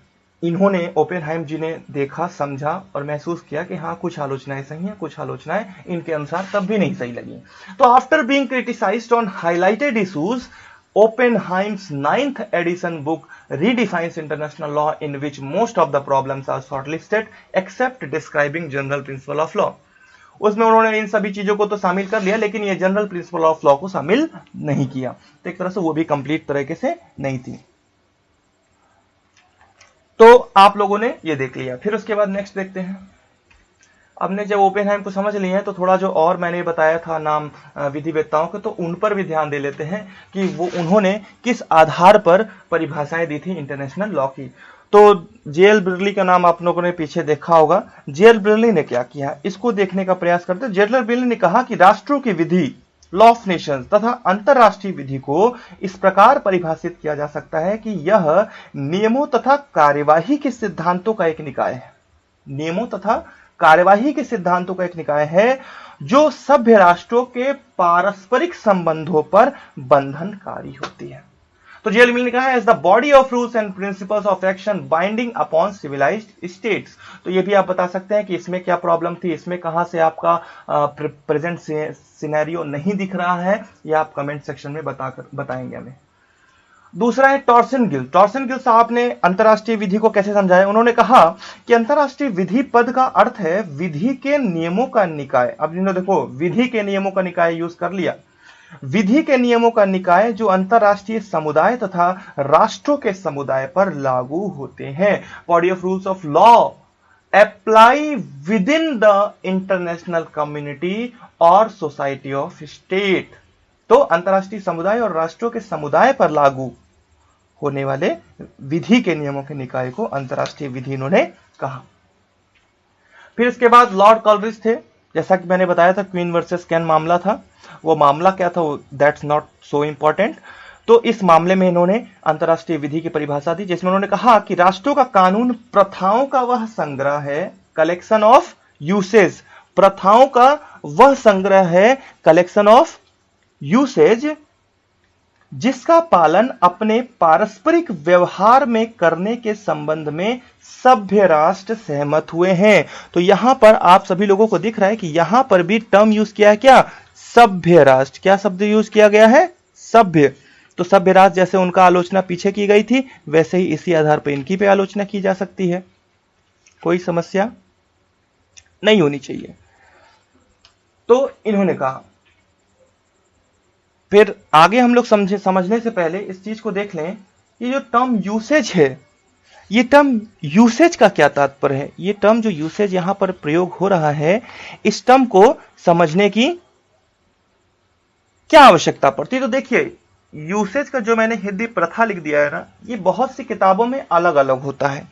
इन्होंने, ओपेनहाइम जी ने देखा, समझा और महसूस किया कि हाँ, कुछ आलोचनाएं सही हैं, कुछ आलोचनाएं इनके अनुसार तब भी नहीं सही लगी। तो after being criticised on highlighted issues, Oppenheim's 9th edition book redefines international law, in which most of the problems are shortlisted except describing general principle of law. उसमें उन्होंने इन सभी चीजों को तो शामिल कर लिया, लेकिन ये जनरल प्रिंसिपल ऑफ लॉ को शामिल नहीं किया। तो एक तरह से वो भी कंप्लीट तरीके से नहीं थी। तो आप लोगों ने ये देख लिया। फिर उसके बाद नेक्स्ट देखते हैं। हमने जब ओपेनहाइम को समझ लिए हैं, तो थोड़ा जो और मैंने बताया था नाम विधिवेत्ताओं के, तो उन पर भी ध्यान दे लेते हैं कि वो उन्होंने किस आधार पर परिभाषाएं दी थी इंटरनेशनल लॉ की। तो जेएल ब्रिलली का नाम आप लोगों ने पीछे देखा होगा। जेएल ब्रिलली ने क्या किया, इसको देखने का प्रयास करते हैं। जेएल ब्रिलली ने कहा कि राष्ट्रों की विधि, लॉ ऑफ नेशंस तथा अंतरराष्ट्रीय विधि को इस प्रकार परिभाषित किया जा सकता है कि यह नियमों तथा कार्यवाही के सिद्धांतों का एक निकाय है। नियमों तथा कार्यवाही के सिद्धांतों का एक निकाय है जो सभ्य राष्ट्रों के पारस्परिक संबंधों पर बंधनकारी होती है। तो जेएल मिल ने कहा, as the body of rules and principles of action binding upon civilized states. तो ये भी आप बता सकते हैं कि इसमें क्या प्रॉब्लम थी, इसमें कहां से आपका प्रेजेंट सिनेरियो नहीं दिख रहा है, या आप कमेंट सेक्शन में बताएंगे हमें। दूसरा है टॉर्सन गिल। टॉर्सन गिल साहब ने अंतरराष्ट्रीय विधि को कैसे समझाया। उन्होंने कहा कि अंतरराष्ट्रीय विधि पद का अर्थ है विधि के नियमों का निकाय। अब इन्होंने देखो, विधि के नियमों का निकाय यूज कर लिया। विधि के नियमों का निकाय जो अंतरराष्ट्रीय समुदाय तथा राष्ट्रों के समुदाय पर लागू होते हैं। Body of rules of law apply with in the international community और सोसाइटी ऑफ स्टेट। तो अंतरराष्ट्रीय समुदाय और राष्ट्रों के समुदाय पर लागू होने वाले विधि के नियमों के निकाय को अंतरराष्ट्रीय विधि इन्होंने कहा। फिर इसके बाद लॉर्ड कॉलरिज थे। जैसा कि मैंने बताया था, क्वीन वर्सेस कैन मामला था। वो मामला क्या था, दैट्स नॉट सो इंपॉर्टेंट। तो इस मामले में इन्होंने अंतरराष्ट्रीय विधि की परिभाषा दी, जिसमें उन्होंने कहा कि राष्ट्रों का कानून प्रथाओं का वह संग्रह है, कलेक्शन ऑफ यूसेज। प्रथाओं का वह संग्रह है, कलेक्शन ऑफ यूसेज, जिसका पालन अपने पारस्परिक व्यवहार में करने के संबंध में सभ्य राष्ट्र सहमत हुए हैं। तो यहां पर आप सभी लोगों को दिख रहा है कि यहां पर भी टर्म यूज किया है क्या, सभ्य राष्ट्र। क्या शब्द यूज किया गया है, सभ्य। तो सभ्य राष्ट्र जैसे उनका आलोचना पीछे की गई थी, वैसे ही इसी आधार पर इनकी पे आलोचना की जा सकती है। कोई समस्या नहीं होनी चाहिए। तो इन्होंने कहा, फिर आगे हम लोग समझने से पहले इस चीज को देख लें, ये जो टर्म यूसेज है, ये टर्म यूसेज का क्या तात्पर्य है, ये टर्म जो यूसेज यहां पर प्रयोग हो रहा है, इस टर्म को समझने की क्या आवश्यकता पड़ती है। तो देखिए यूसेज का जो मैंने हिंदी प्रथा लिख दिया है ना, ये बहुत सी किताबों में अलग अलग होता है।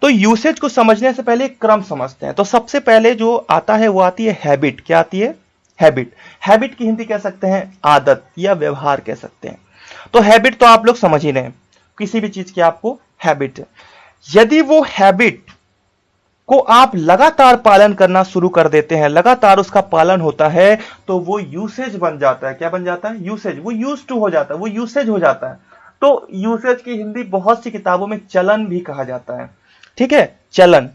तो यूसेज को समझने से पहले एक क्रम समझते हैं। तो सबसे पहले जो आता है वो आती है हैबिट। क्या आती है? हैबिट। हैबिट की हिंदी कह सकते हैं आदत या व्यवहार कह सकते हैं। तो हैबिट तो आप लोग समझ ही रहे हैं, किसी भी चीज की आपको हैबिट है। यदि वो हैबिट को आप लगातार पालन करना शुरू कर देते हैं, लगातार उसका पालन होता है, तो वो यूसेज बन जाता है। क्या बन जाता है? यूसेज। वो यूज टू हो जाता है, वो यूसेज हो जाता है। तो यूसेज की हिंदी बहुत सी किताबों में चलन भी कहा जाता है। ठीक है, चलन।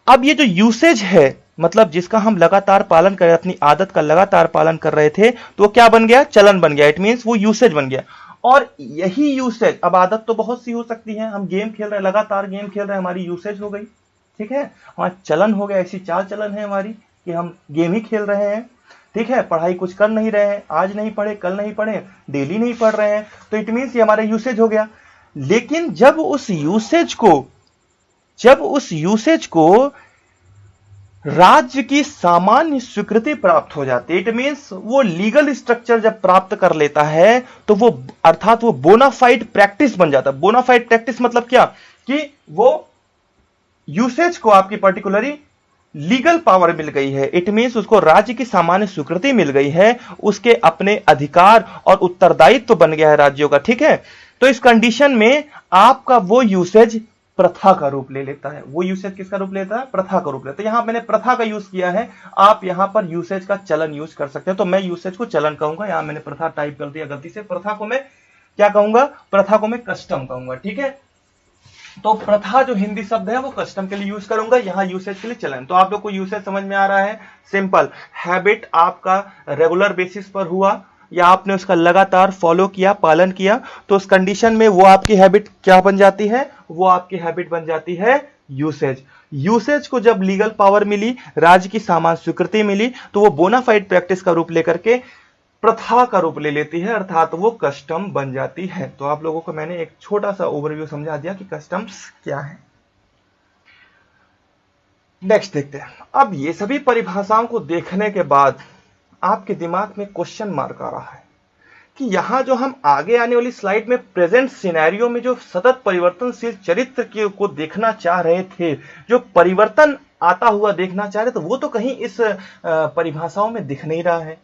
अब ये जो यूसेज है, मतलब जिसका हम लगातार पालन कर रहे, अपनी आदत का लगातार पालन कर रहे थे, तो वो क्या बन गया? चलन बन गया। इट मींस वो यूसेज बन गया। और यही यूसेज, अब आदत तो बहुत सी हो सकती है, हम गेम खेल रहे हैं, लगातार गेम खेल रहे हैं, हमारी यूसेज हो गई। ठीक है, हमारा चलन हो गया, ऐसी चाल चलन है हमारी कि हम गेम ही खेल रहे हैं। ठीक है, पढ़ाई कुछ कर नहीं रहे हैं, आज नहीं पढ़े, कल नहीं पढ़े, डेली नहीं पढ़ रहे हैं, तो इट मींस ये हमारा यूसेज हो गया। लेकिन जब उस यूसेज को राज्य की सामान्य स्वीकृति प्राप्त हो जाती है, इट मींस वो लीगल स्ट्रक्चर जब प्राप्त कर लेता है, तो वो अर्थात वो बोनाफाइड प्रैक्टिस बन जाता है। बोनाफाइड प्रैक्टिस मतलब क्या? कि वो यूसेज को आपकी पर्टिकुलरली लीगल पावर मिल गई है। इट मींस उसको राज्य की सामान्य स्वीकृति मिल गई है, उसके अपने अधिकार और उत्तरदायित्व तो बन गया है राज्यों का। ठीक है, तो इस कंडीशन में आपका वो यूसेज प्रथा का रूप ले लेता है। वो यूसेज किसका रूप लेता है? प्रथा का रूप लेता है। यहां मैंने प्रथा का यूज किया है, आप यहां पर यूसेज का चलन यूज कर सकते हैं। तो मैं यूसेज को चलन कहूंगा, यहां मैंने प्रथा टाइप कर दिया गलती से। प्रथा को मैं क्या कहूंगा? प्रथा को मैं कस्टम कहूंगा। ठीक है, तो प्रथा जो हिंदी शब्द है वो कस्टम के लिए यूज करूंगा, यहां यूसेज के लिए चलन। तो आप लोग को यूसेज समझ में आ रहा है? सिंपल। हैबिट आपका रेगुलर बेसिस पर हुआ या आपने उसका लगातार फॉलो किया, पालन किया, तो उस कंडीशन में वो आपकी हैबिट क्या बन जाती है? वो आपकी हैबिट बन जाती है यूसेज। यूसेज को जब लीगल पावर मिली, राज्य की सामान्य स्वीकृति मिली, तो वो बोनाफाइड प्रैक्टिस का रूप लेकर के प्रथा का रूप ले लेती है, अर्थात वो कस्टम बन जाती है। तो आप लोगों को मैंने एक छोटा सा ओवरव्यू समझा दिया कि कस्टम्स क्या है। नेक्स्ट देखते हैं। अब ये सभी परिभाषाओं को देखने के बाद आपके दिमाग में क्वेश्चन मार्क आ रहा है कि यहां जो हम आगे आने वाली स्लाइड में प्रेजेंट सिनेरियो में जो सतत परिवर्तनशील चरित्र को देखना चाह रहे थे, जो परिवर्तन आता हुआ देखना चाह रहे थे, वो तो कहीं इस परिभाषाओं में दिख नहीं रहा है।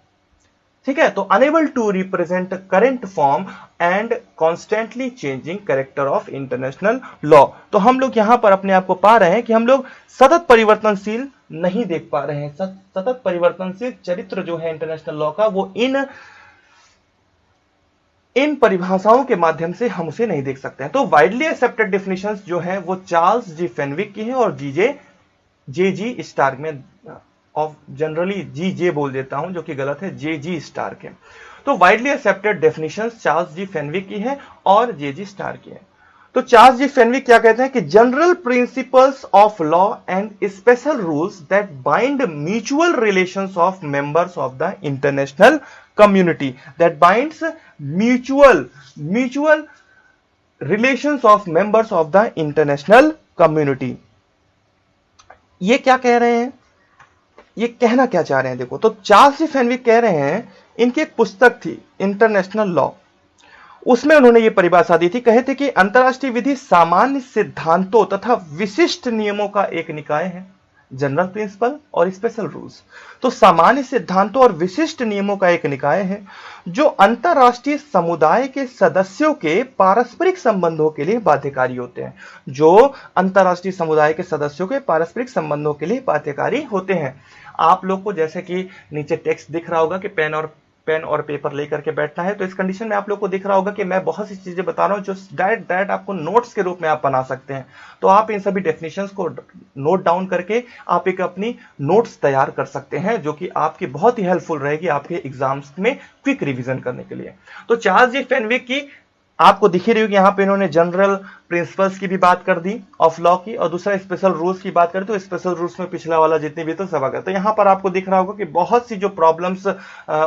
ठीक है, तो enable to represent current form and constantly changing character of international law. तो हम लोग यहां पर अपने आप को पा रहे हैं कि हम लोग सतत परिवर्तनशील नहीं देख पा रहे हैं। सतत परिवर्तनशील चरित्र जो है इंटरनेशनल लॉ का, वो इन परिभाषाओं के माध्यम से हम उसे नहीं देख सकते हैं। तो वाइडली एक्सेप्टेड डेफिनेशंस जो है वो चार्ल्स जी फेनविक की है और जे स्टार्क में ऑफ जनरली जे बोल देता हूं, जो कि गलत है, जे स्टार्क है। तो वाइडली एक्सेप्टेड डेफिनेशंस चार्ल्स जी फेनविक की है और जे स्टार्क की है। तो चार्ल्स जी फेनविक क्या कहते हैं कि general principles of law and special rules that bind mutual relations of members of the international community, that binds mutual relations of members of the international community. ये क्या कह रहे हैं? ये कहना क्या चाह रहे हैं? देखो, तो चार्ल्स जी फेनविक कह रहे हैं, इनकी एक पुस्तक थी इंटरनेशनल लॉ, उसमें उन्होंने ये परिभाषा दी थी। कहे थे कि अंतरराष्ट्रीय विधि सामान्य सिद्धांतों तथा विशिष्ट नियमों का एक निकाय है, जनरल प्रिंसिपल और स्पेशल रूल्स। तो सामान्य सिद्धांतों और विशिष्ट नियमों का एक निकाय है जो अंतरराष्ट्रीय समुदाय के सदस्यों के पारस्परिक संबंधों के लिए बाध्यकारी होते हैं। जो अंतरराष्ट्रीय समुदाय के सदस्यों के पारस्परिक संबंधों के लिए बाध्यकारी होते हैं। आप लोग को जैसे कि नीचे टेक्स्ट दिख रहा होगा कि पेन और पेपर लेकर के बैठना है, तो इस कंडीशन में आप लोग को दिख रहा होगा कि मैं बहुत सी चीजें बता रहा हूं जो डायरेक्ट आपको नोट्स के रूप में आप बना सकते हैं। तो आप इन सभी डेफिनेशंस को नोट डाउन करके आप एक अपनी नोट्स तैयार कर सकते हैं, जो कि आपकी बहुत ही हेल्पफुल रहेगी आपके एग्जाम्स में क्विक रिवीजन करने के लिए। तो चार्ल्स जी फेनविक की आपको दिख ही रही होगी यहां पे इन्होंने जनरल प्रिंसिपल्स की भी बात कर दी ऑफ लॉ की, और दूसरा स्पेशल रूल्स की बात करें तो स्पेशल रूल्स में पिछला वाला जितने भी तो सब आ गया। तो यहां पर आपको दिख रहा होगा कि बहुत सी जो प्रॉब्लम्स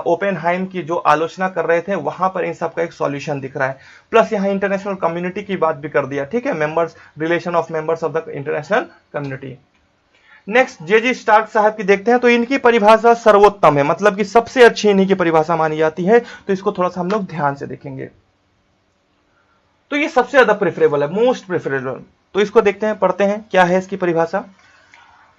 ओपेनहाइम की जो आलोचना कर रहे थे वहां पर इन सब का एक सॉल्यूशन दिख रहा है। प्लस यहां इंटरनेशनल कम्युनिटी की बात भी कर दिया, ठीक है, members, relation of members of the international community. Next J G. Starke साहब की देखते हैं, तो इनकी परिभाषा सर्वोत्तम है, मतलब कि सबसे अच्छी इन्हीं की परिभाषा मानी जाती है। तो इसको थोड़ा सा हम लोग ध्यान से देखेंगे। तो ये सबसे ज्यादा प्रेफरेबल है, मोस्ट प्रेफरेबल। तो इसको देखते हैं, पढ़ते हैं क्या है इसकी परिभाषा।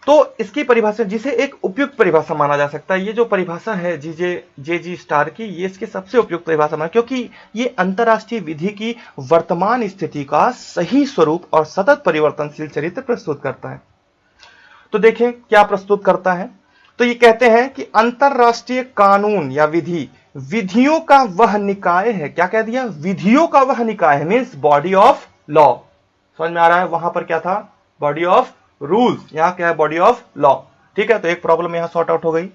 तो इसकी परिभाषा, जिसे एक उपयुक्त परिभाषा माना जा सकता है, ये जो परिभाषा है जे.जी. स्टार्क की, ये इसकी सबसे उपयुक्त परिभाषा माना, क्योंकि ये अंतरराष्ट्रीय विधि की वर्तमान स्थिति का सही स्वरूप और सतत परिवर्तनशील चरित्र प्रस्तुत करता है। तो देखें क्या प्रस्तुत करता है। तो ये कहते हैं कि अंतरराष्ट्रीय कानून या विधि विधियों का वह निकाय है। क्या कह दिया? विधियों का वह निकाय है, मींस बॉडी ऑफ लॉ। समझ में आ रहा है? वहां पर क्या था? बॉडी ऑफ रूल्स, यहां क्या है? Body of law. ठीक है, तो एक प्रॉब्लम यहां सॉर्ट आउट हो गई।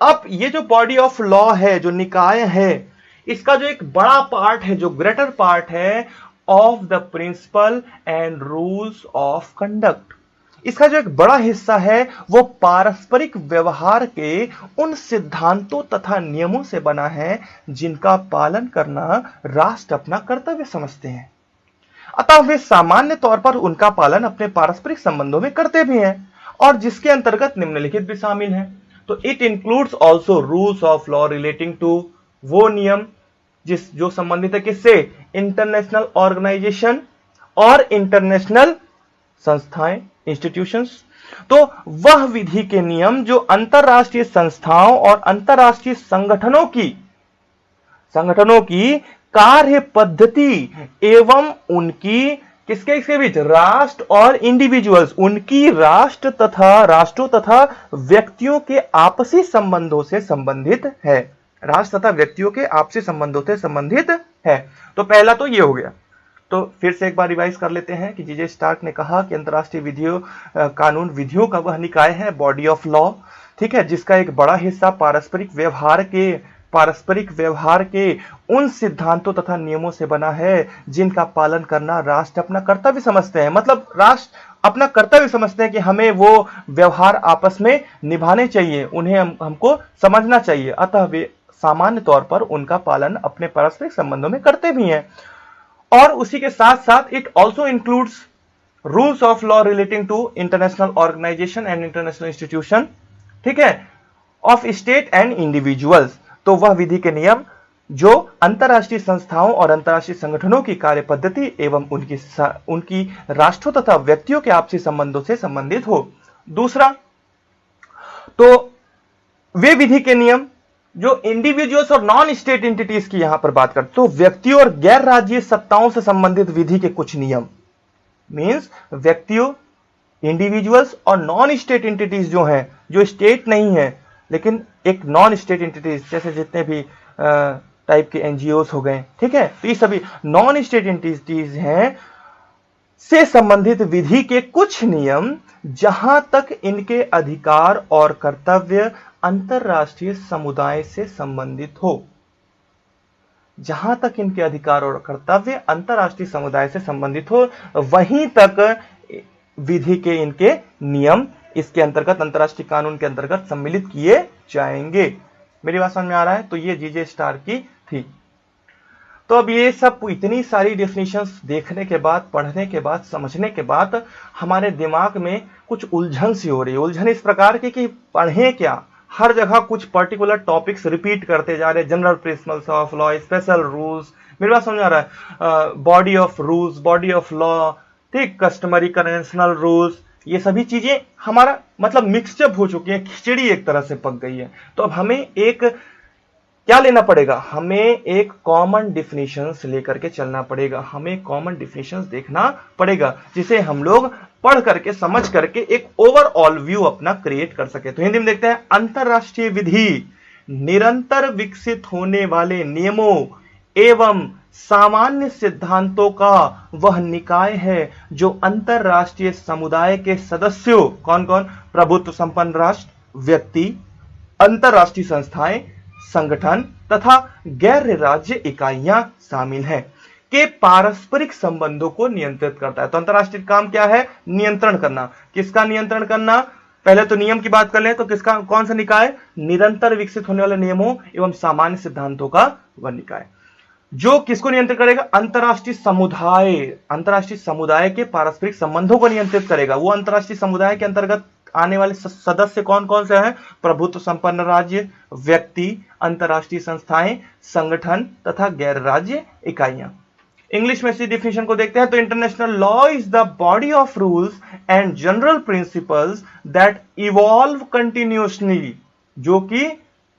अब ये जो बॉडी ऑफ लॉ है, जो निकाय है, इसका जो एक बड़ा पार्ट है, जो ग्रेटर पार्ट है, of the principle and rules of conduct, इसका जो एक बड़ा हिस्सा है वो पारस्परिक व्यवहार के उन सिद्धांतों तथा नियमों से बना है जिनका पालन करना राष्ट्र अपना कर्तव्य समझते हैं। अतः वे सामान्य तौर पर उनका पालन अपने पारस्परिक संबंधों में करते भी हैं, और जिसके अंतर्गत निम्नलिखित भी शामिल हैं। तो it includes also rules of law relating to, वो नियम जो संबंधित है किससे? इंटरनेशनल ऑर्गेनाइजेशन और इंटरनेशनल संस्थाएं, इंस्टीट्यूशंस। तो वह विधि के नियम जो अंतरराष्ट्रीय संस्थाओं और अंतरराष्ट्रीय संगठनों की कार्य पद्धति एवं उनकी किसके बीच? राष्ट्र और इंडिविजुअल्स, उनकी राष्ट्रों तथा व्यक्तियों के आपसी संबंधों से संबंधित है। राष्ट्र तथा व्यक्तियों के आपसी संबंधों से संबंधित है। तो पहला तो ये हो गया। तो फिर से एक बार रिवाइज कर लेते हैं कि जे.जे. स्टार्क ने कहा कि अंतरराष्ट्रीय कानून विधियों का वह निकाय है, बॉडी ऑफ लॉ, ठीक है, जिसका एक बड़ा हिस्सा पारस्परिक व्यवहार के उन सिद्धांतों तथा नियमों से बना है जिनका पालन करना राष्ट्र अपना कर्तव्य समझते हैं। मतलब राष्ट्र अपना कर्तव्य समझते हैं कि हमें वो व्यवहार आपस में निभाने चाहिए, उन्हें हमको समझना चाहिए। अतः वे सामान्य तौर पर उनका पालन अपने पारस्परिक संबंधों में करते भी हैं। और उसी के साथ साथ it also includes rules of law relating to international organization and international institution, ठीक है, ऑफ स्टेट एंड इंडिविजुअल्स। तो वह विधि के नियम जो अंतरराष्ट्रीय संस्थाओं और अंतरराष्ट्रीय संगठनों की कार्य पद्धति एवं उनकी राष्ट्रों तथा व्यक्तियों के आपसी संबंधों से संबंधित हो। दूसरा, तो वे विधि के नियम जो इंडिविजुअल्स और नॉन स्टेट एंटिटीज की यहां पर बात करते, तो व्यक्तियों और गैर राज्यीय सत्ताओं से संबंधित विधि के कुछ नियम, मींस व्यक्तियों, इंडिविजुअल्स और नॉन स्टेट एंटिटीज जो हैं, जो स्टेट नहीं है लेकिन एक नॉन स्टेट एंटिटीज, जैसे जितने भी टाइप के एनजीओस हो गए, ठीक है, तो ये सभी नॉन स्टेट एंटिटीज हैं, से संबंधित विधि के कुछ नियम जहां तक इनके अधिकार और कर्तव्य अंतरराष्ट्रीय समुदाय से संबंधित हो, जहां तक इनके अधिकार और कर्तव्य अंतरराष्ट्रीय समुदाय से संबंधित हो, वहीं तक विधि के इनके नियम इसके अंतर्गत, अंतरराष्ट्रीय कानून के अंतर्गत सम्मिलित किए जाएंगे। मेरी बात समझ में आ रहा है? तो ये जे.जे. स्टार्क की थी। तो अब ये सब इतनी सारी डेफिनेशंस देखने के बाद, पढ़ने के बाद, समझने के बाद हमारे दिमाग में कुछ उलझन सी हो रही है। उलझन इस प्रकार की कि पढ़ें क्या, हर जगह कुछ पर्टिकुलर टॉपिक्स रिपीट करते जा रहे हैं, general principles of law, special rules, मेरी बात समझ आ रहा है, body of rules, body of law, ठीक, कस्टमरी कन्वेंशनल रूल्स, ये सभी चीजें हमारा मतलब मिक्सचअप हो चुकी है, खिचड़ी एक तरह से पक गई है। तो अब हमें एक क्या लेना पड़ेगा? हमें एक कॉमन डिफिनेशंस लेकर के चलना पड़ेगा, हमें कॉमन डिफिनेशंस देखना पड़ेगा, जिसे हम लोग पढ़ करके, समझ करके एक ओवरऑल व्यू अपना क्रिएट कर सके। तो हिंदी में देखते हैं, अंतरराष्ट्रीय विधि निरंतर विकसित होने वाले नियमों एवं सामान्य सिद्धांतों का वह निकाय है जो अंतरराष्ट्रीय समुदाय के सदस्यों, कौन कौन? प्रभुत्व संपन्न राष्ट्र, व्यक्ति, अंतरराष्ट्रीय संस्थाएं, संगठन तथा गैर राज्य इकाइयां शामिल हैं, के पारस्परिक संबंधों को नियंत्रित करता है। तो अंतरराष्ट्रीय काम क्या है? नियंत्रण करना। किसका नियंत्रण करना? पहले तो नियम की बात कर ले तो किसका, कौन सा निकाय? निरंतर विकसित होने वाले नियमों एवं सामान्य सिद्धांतों का वह निकाय जो किसको नियंत्रित करेगा? अंतरराष्ट्रीय समुदाय। अंतरराष्ट्रीय समुदाय के पारस्परिक संबंधों को नियंत्रित करेगा। वो अंतरराष्ट्रीय समुदाय के अंतर्गत आने वाले सदस्य कौन कौन से हैं? प्रभुत्व संपन्न राज्य, व्यक्ति, अंतरराष्ट्रीय संस्थाएं, संगठन तथा गैर राज्य इकाइयां। इंग्लिश में इसी डिफिनेशन को देखते हैं तो international law is the body of rules and general principles that evolve continuously, जो कि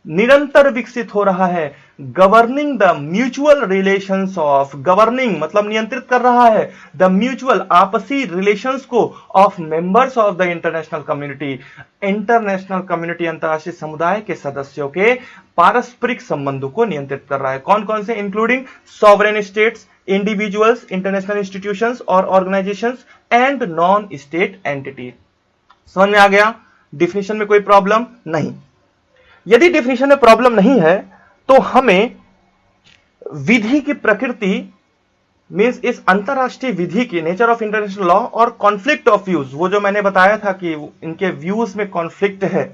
निरंतर विकसित हो रहा है। Governing the mutual relations of, governing मतलब नियंत्रित कर रहा है, द म्यूचुअल आपसी रिलेशंस को of members of the international community. International community अंतरराष्ट्रीय समुदाय के सदस्यों के पारस्परिक संबंधों को नियंत्रित कर रहा है। कौन कौन से? Including sovereign states, individuals, international institutions और organisations and non state entity. समझ में आ गया? डिफिनेशन में कोई प्रॉब्लम नहीं। यदि डिफिनेशन में प्रॉब्लम नहीं है तो हमें विधि की प्रकृति मींस इस अंतरराष्ट्रीय विधि की नेचर ऑफ इंटरनेशनल लॉ और कॉन्फ्लिक्ट ऑफ व्यूज, वो जो मैंने बताया था कि इनके व्यूज में कॉन्फ्लिक्ट है,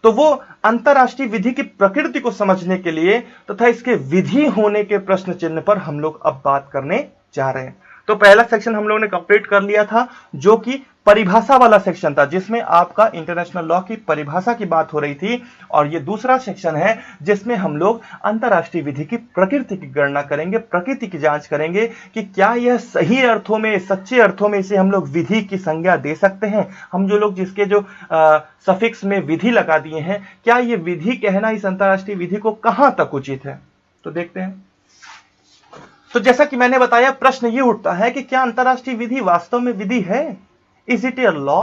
तो वो अंतरराष्ट्रीय विधि की प्रकृति को समझने के लिए तथा इसके विधि होने के प्रश्न चिन्ह पर हम लोग अब बात करने जा रहे हैं। तो पहला सेक्शन हम लोगों ने कंप्लीट कर लिया था जो कि परिभाषा वाला सेक्शन था, जिसमें आपका इंटरनेशनल लॉ की परिभाषा की बात हो रही थी। और ये दूसरा सेक्शन है जिसमें हम लोग अंतरराष्ट्रीय विधि की प्रकृति की गणना करेंगे, प्रकृति की जांच करेंगे कि क्या यह सही अर्थों में, सच्चे अर्थों में इसे हम लोग विधि की संज्ञा दे सकते हैं। हम जो लोग जिसके जो सफिक्स में विधि लगा दिए हैं, क्या ये विधि कहना इस अंतरराष्ट्रीय विधि को कहां तक उचित है? तो देखते हैं। तो जैसा कि मैंने बताया, प्रश्न ये उठता है कि क्या अंतरराष्ट्रीय विधि वास्तव में विधि है? Is it a law?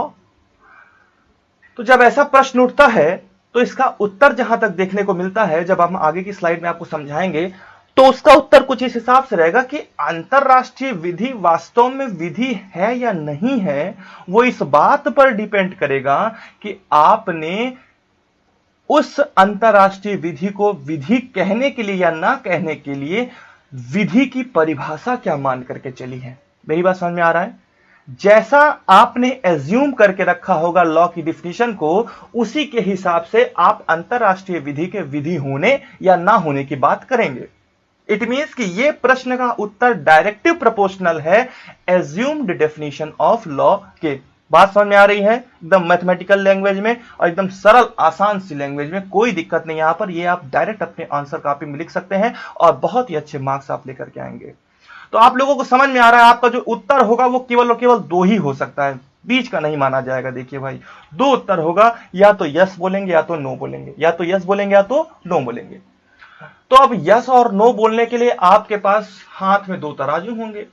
तो जब ऐसा प्रश्न उठता है तो इसका उत्तर जहां तक देखने को मिलता है, जब हम आगे की स्लाइड में आपको समझाएंगे, तो उसका उत्तर कुछ इस हिसाब से रहेगा कि अंतरराष्ट्रीय विधि वास्तव में विधि है या नहीं है, वो इस बात पर डिपेंड करेगा कि आपने उस अंतरराष्ट्रीय विधि को विधि कहने के लिए या ना कहने के लिए विधि की परिभाषा क्या मान करके चली है। मेरी बात समझ में आ रहा है? जैसा आपने एज्यूम करके रखा होगा लॉ की डिफिनीशन को, उसी के हिसाब से आप अंतरराष्ट्रीय विधि के विधि होने या ना होने की बात करेंगे। इट मींस कि यह प्रश्न का उत्तर डायरेक्टिव प्रोपोर्शनल है एज्यूम्ड डेफिनेशन ऑफ लॉ के। बात समझ में आ रही है? एकदम मैथमेटिकल लैंग्वेज में और एकदम सरल आसान सी लैंग्वेज में, कोई दिक्कत नहीं। यहां पर ये आप डायरेक्ट अपने आंसर कॉपी में लिख सकते हैं और बहुत ही अच्छे मार्क्स आप लेकर के आएंगे। तो आप लोगों को समझ में आ रहा है, आपका जो उत्तर होगा वो केवल और केवल दो ही हो सकता है, बीच का नहीं माना जाएगा। देखिए भाई, दो उत्तर होगा, या तो यस बोलेंगे या तो नो बोलेंगे, या तो यस बोलेंगे या तो नो बोलेंगे। तो अब यस और नो बोलने के लिए आपके पास हाथ में दो तराजू होंगे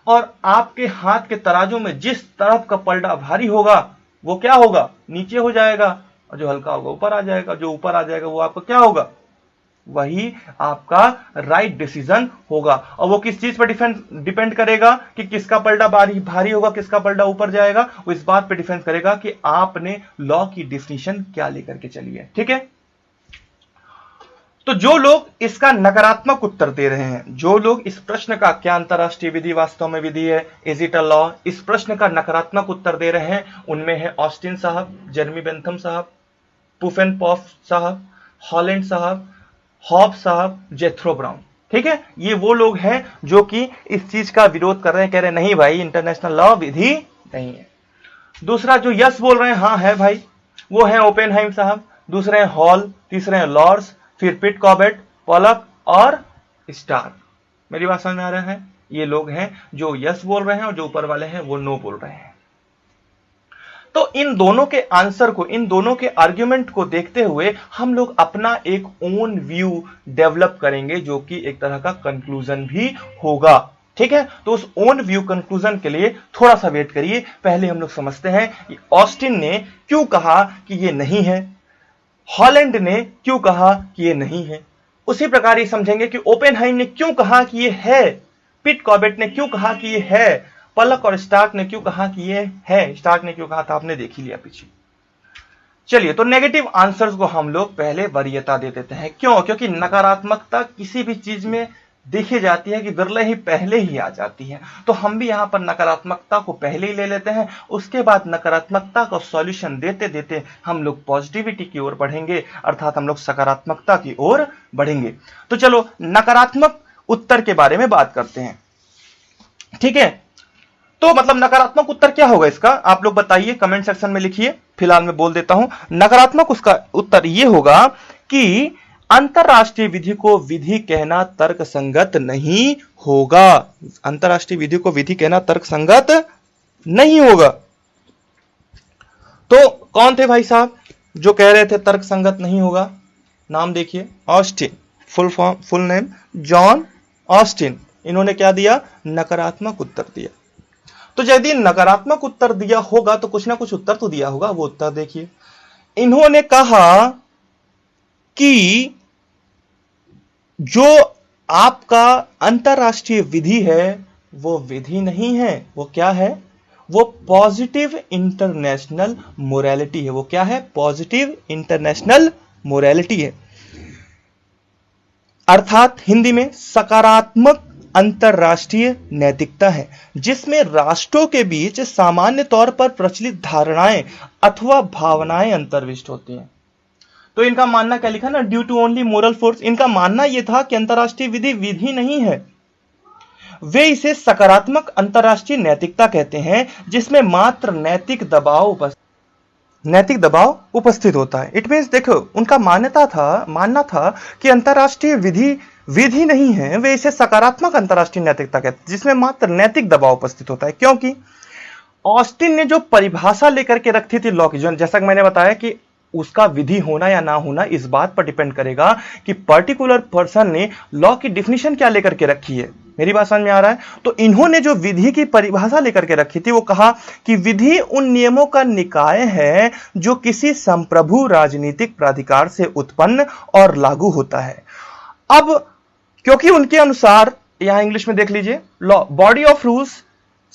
और आपके हाथ के तराजू में जिस तरफ का पलड़ा भारी होगा वो क्या होगा? नीचे हो जाएगा, और जो हल्का होगा ऊपर आ जाएगा। जो ऊपर आ जाएगा वो आपका क्या होगा? वही आपका राइट डिसीजन होगा। और वो किस चीज पर डिपेंड करेगा कि किसका पलड़ा भारी होगा, किसका पलड़ा ऊपर जाएगा? वो इस बात पर डिपेंड करेगा कि आपने लॉ की डिफिनीशन क्या लेकर के चली है। ठीक है? तो जो लोग इसका नकारात्मक उत्तर दे रहे हैं, जो लोग इस प्रश्न का क्या अंतरराष्ट्रीय विधि वास्तव में विधि है, इज इट अ लॉ, इस प्रश्न का नकारात्मक उत्तर दे रहे हैं, उनमें है ऑस्टिन साहब, जेरेमी बेंथम साहब, पुफेनपॉफ साहब, हॉलैंड साहब, हॉब्स साहब, जेथरो ब्राउन। ठीक है? ये वो लोग हैं जो कि इस चीज का विरोध कर रहे हैं, कह रहे हैं नहीं भाई, इंटरनेशनल लॉ विधि नहीं है। दूसरा जो यस बोल रहे हैं, हाँ है भाई, वो है ओपेनहाइम साहब, दूसरे हैं हॉल, तीसरे हैं लॉर्ड्स, फिर पिट कॉबेट, पॉलक और स्टार। मेरी बात समझ में आ रहा है? ये लोग हैं जो यस बोल रहे हैं और जो ऊपर वाले हैं वो नो बोल रहे हैं। तो इन दोनों के आंसर को, इन दोनों के आर्ग्यूमेंट को देखते हुए हम लोग अपना एक ओन व्यू डेवलप करेंगे, जो कि एक तरह का कंक्लूजन भी होगा। ठीक है? तो उस ओन व्यू कंक्लूजन के लिए थोड़ा सा वेट करिए। पहले हम लोग समझते हैं कि ऑस्टिन ने क्यों कहा कि ये नहीं है, हॉलैंड ने क्यों कहा कि ये नहीं है। उसी प्रकार ये समझेंगे कि ओपेनहाइम ने क्यों कहा कि ये है, पिट कॉबेट ने क्यों कहा कि ये है, पलक और स्टार्क ने क्यों कहा कि ये है। स्टार्क ने क्यों कहा था आपने देख ही लिया पीछे। चलिए, तो नेगेटिव आंसर्स को हम लोग पहले वरीयता दे देते हैं। क्यों? क्योंकि नकारात्मकता किसी भी चीज में देखी जाती है कि विरले ही पहले ही आ जाती है। तो हम भी यहां पर नकारात्मकता को पहले ही ले लेते हैं, उसके बाद नकारात्मकता का सॉल्यूशन देते देते हम लोग पॉजिटिविटी की ओर बढ़ेंगे, अर्थात हम लोग सकारात्मकता की ओर बढ़ेंगे। तो चलो नकारात्मक उत्तर के बारे में बात करते हैं, ठीक है। तो मतलब नकारात्मक उत्तर क्या होगा इसका, आप लोग बताइए, कमेंट सेक्शन में लिखिए। फिलहाल मैं बोल देता हूं, नकारात्मक उसका उत्तर यह होगा कि अंतरराष्ट्रीय विधि को विधि कहना तर्कसंगत नहीं होगा। अंतरराष्ट्रीय विधि को विधि कहना तर्कसंगत नहीं होगा। तो कौन थे भाई साहब जो कह रहे थे तर्कसंगत नहीं होगा? नाम देखिए, Austin, full name John Austin. इन्होंने क्या दिया? नकारात्मक उत्तर दिया। तो यदि नकारात्मक उत्तर दिया होगा तो कुछ ना कुछ उत्तर तो दिया होगा। वो उत्तर देखिए, इन्होंने कहा कि जो आपका अंतरराष्ट्रीय विधि है वो विधि नहीं है, वो क्या है? वो पॉजिटिव इंटरनेशनल मोरालिटी है। वो क्या है? पॉजिटिव इंटरनेशनल मोरालिटी है, अर्थात हिंदी में सकारात्मक अंतरराष्ट्रीय नैतिकता है, जिसमें राष्ट्रों के बीच सामान्य तौर पर प्रचलित धारणाएं अथवा भावनाएं अंतर्विष्ट होती हैं। तो इनका मानना क्या लिखा ना, due to only moral force. इनका मानना यह था कि अंतरराष्ट्रीय विधि विधि नहीं है, वे इसे सकारात्मक अंतरराष्ट्रीय नैतिकता कहते हैं, जिसमें मात्र नैतिक दबाव उपस्थित होता है। इट मींस देखो, उनका मानना था कि अंतरराष्ट्रीय विधि विधि नहीं है, वे इसे सकारात्मक अंतरराष्ट्रीय नैतिकता कहते हैं, जिसमें मात्र नैतिक दबाव उपस्थित होता है। क्योंकि ऑस्टिन ने जो परिभाषा लेकर के रखी थी लॉ की, जैसा कि मैंने बताया कि उसका विधि होना या ना होना इस बात पर डिपेंड करेगा कि पर्टिकुलर पर्सन ने लॉ की डिफिनीशन क्या लेकर के रखी है। मेरी बात समझ में आ रहा है? तो इन्होंने जो विधि की परिभाषा लेकर के रखी थी, वो कहा कि विधि उन नियमों का निकाय है जो किसी संप्रभु राजनीतिक प्राधिकार से उत्पन्न और लागू होता है। अब क्योंकि उनके अनुसार, यहां इंग्लिश में देख लीजिए, law body of rules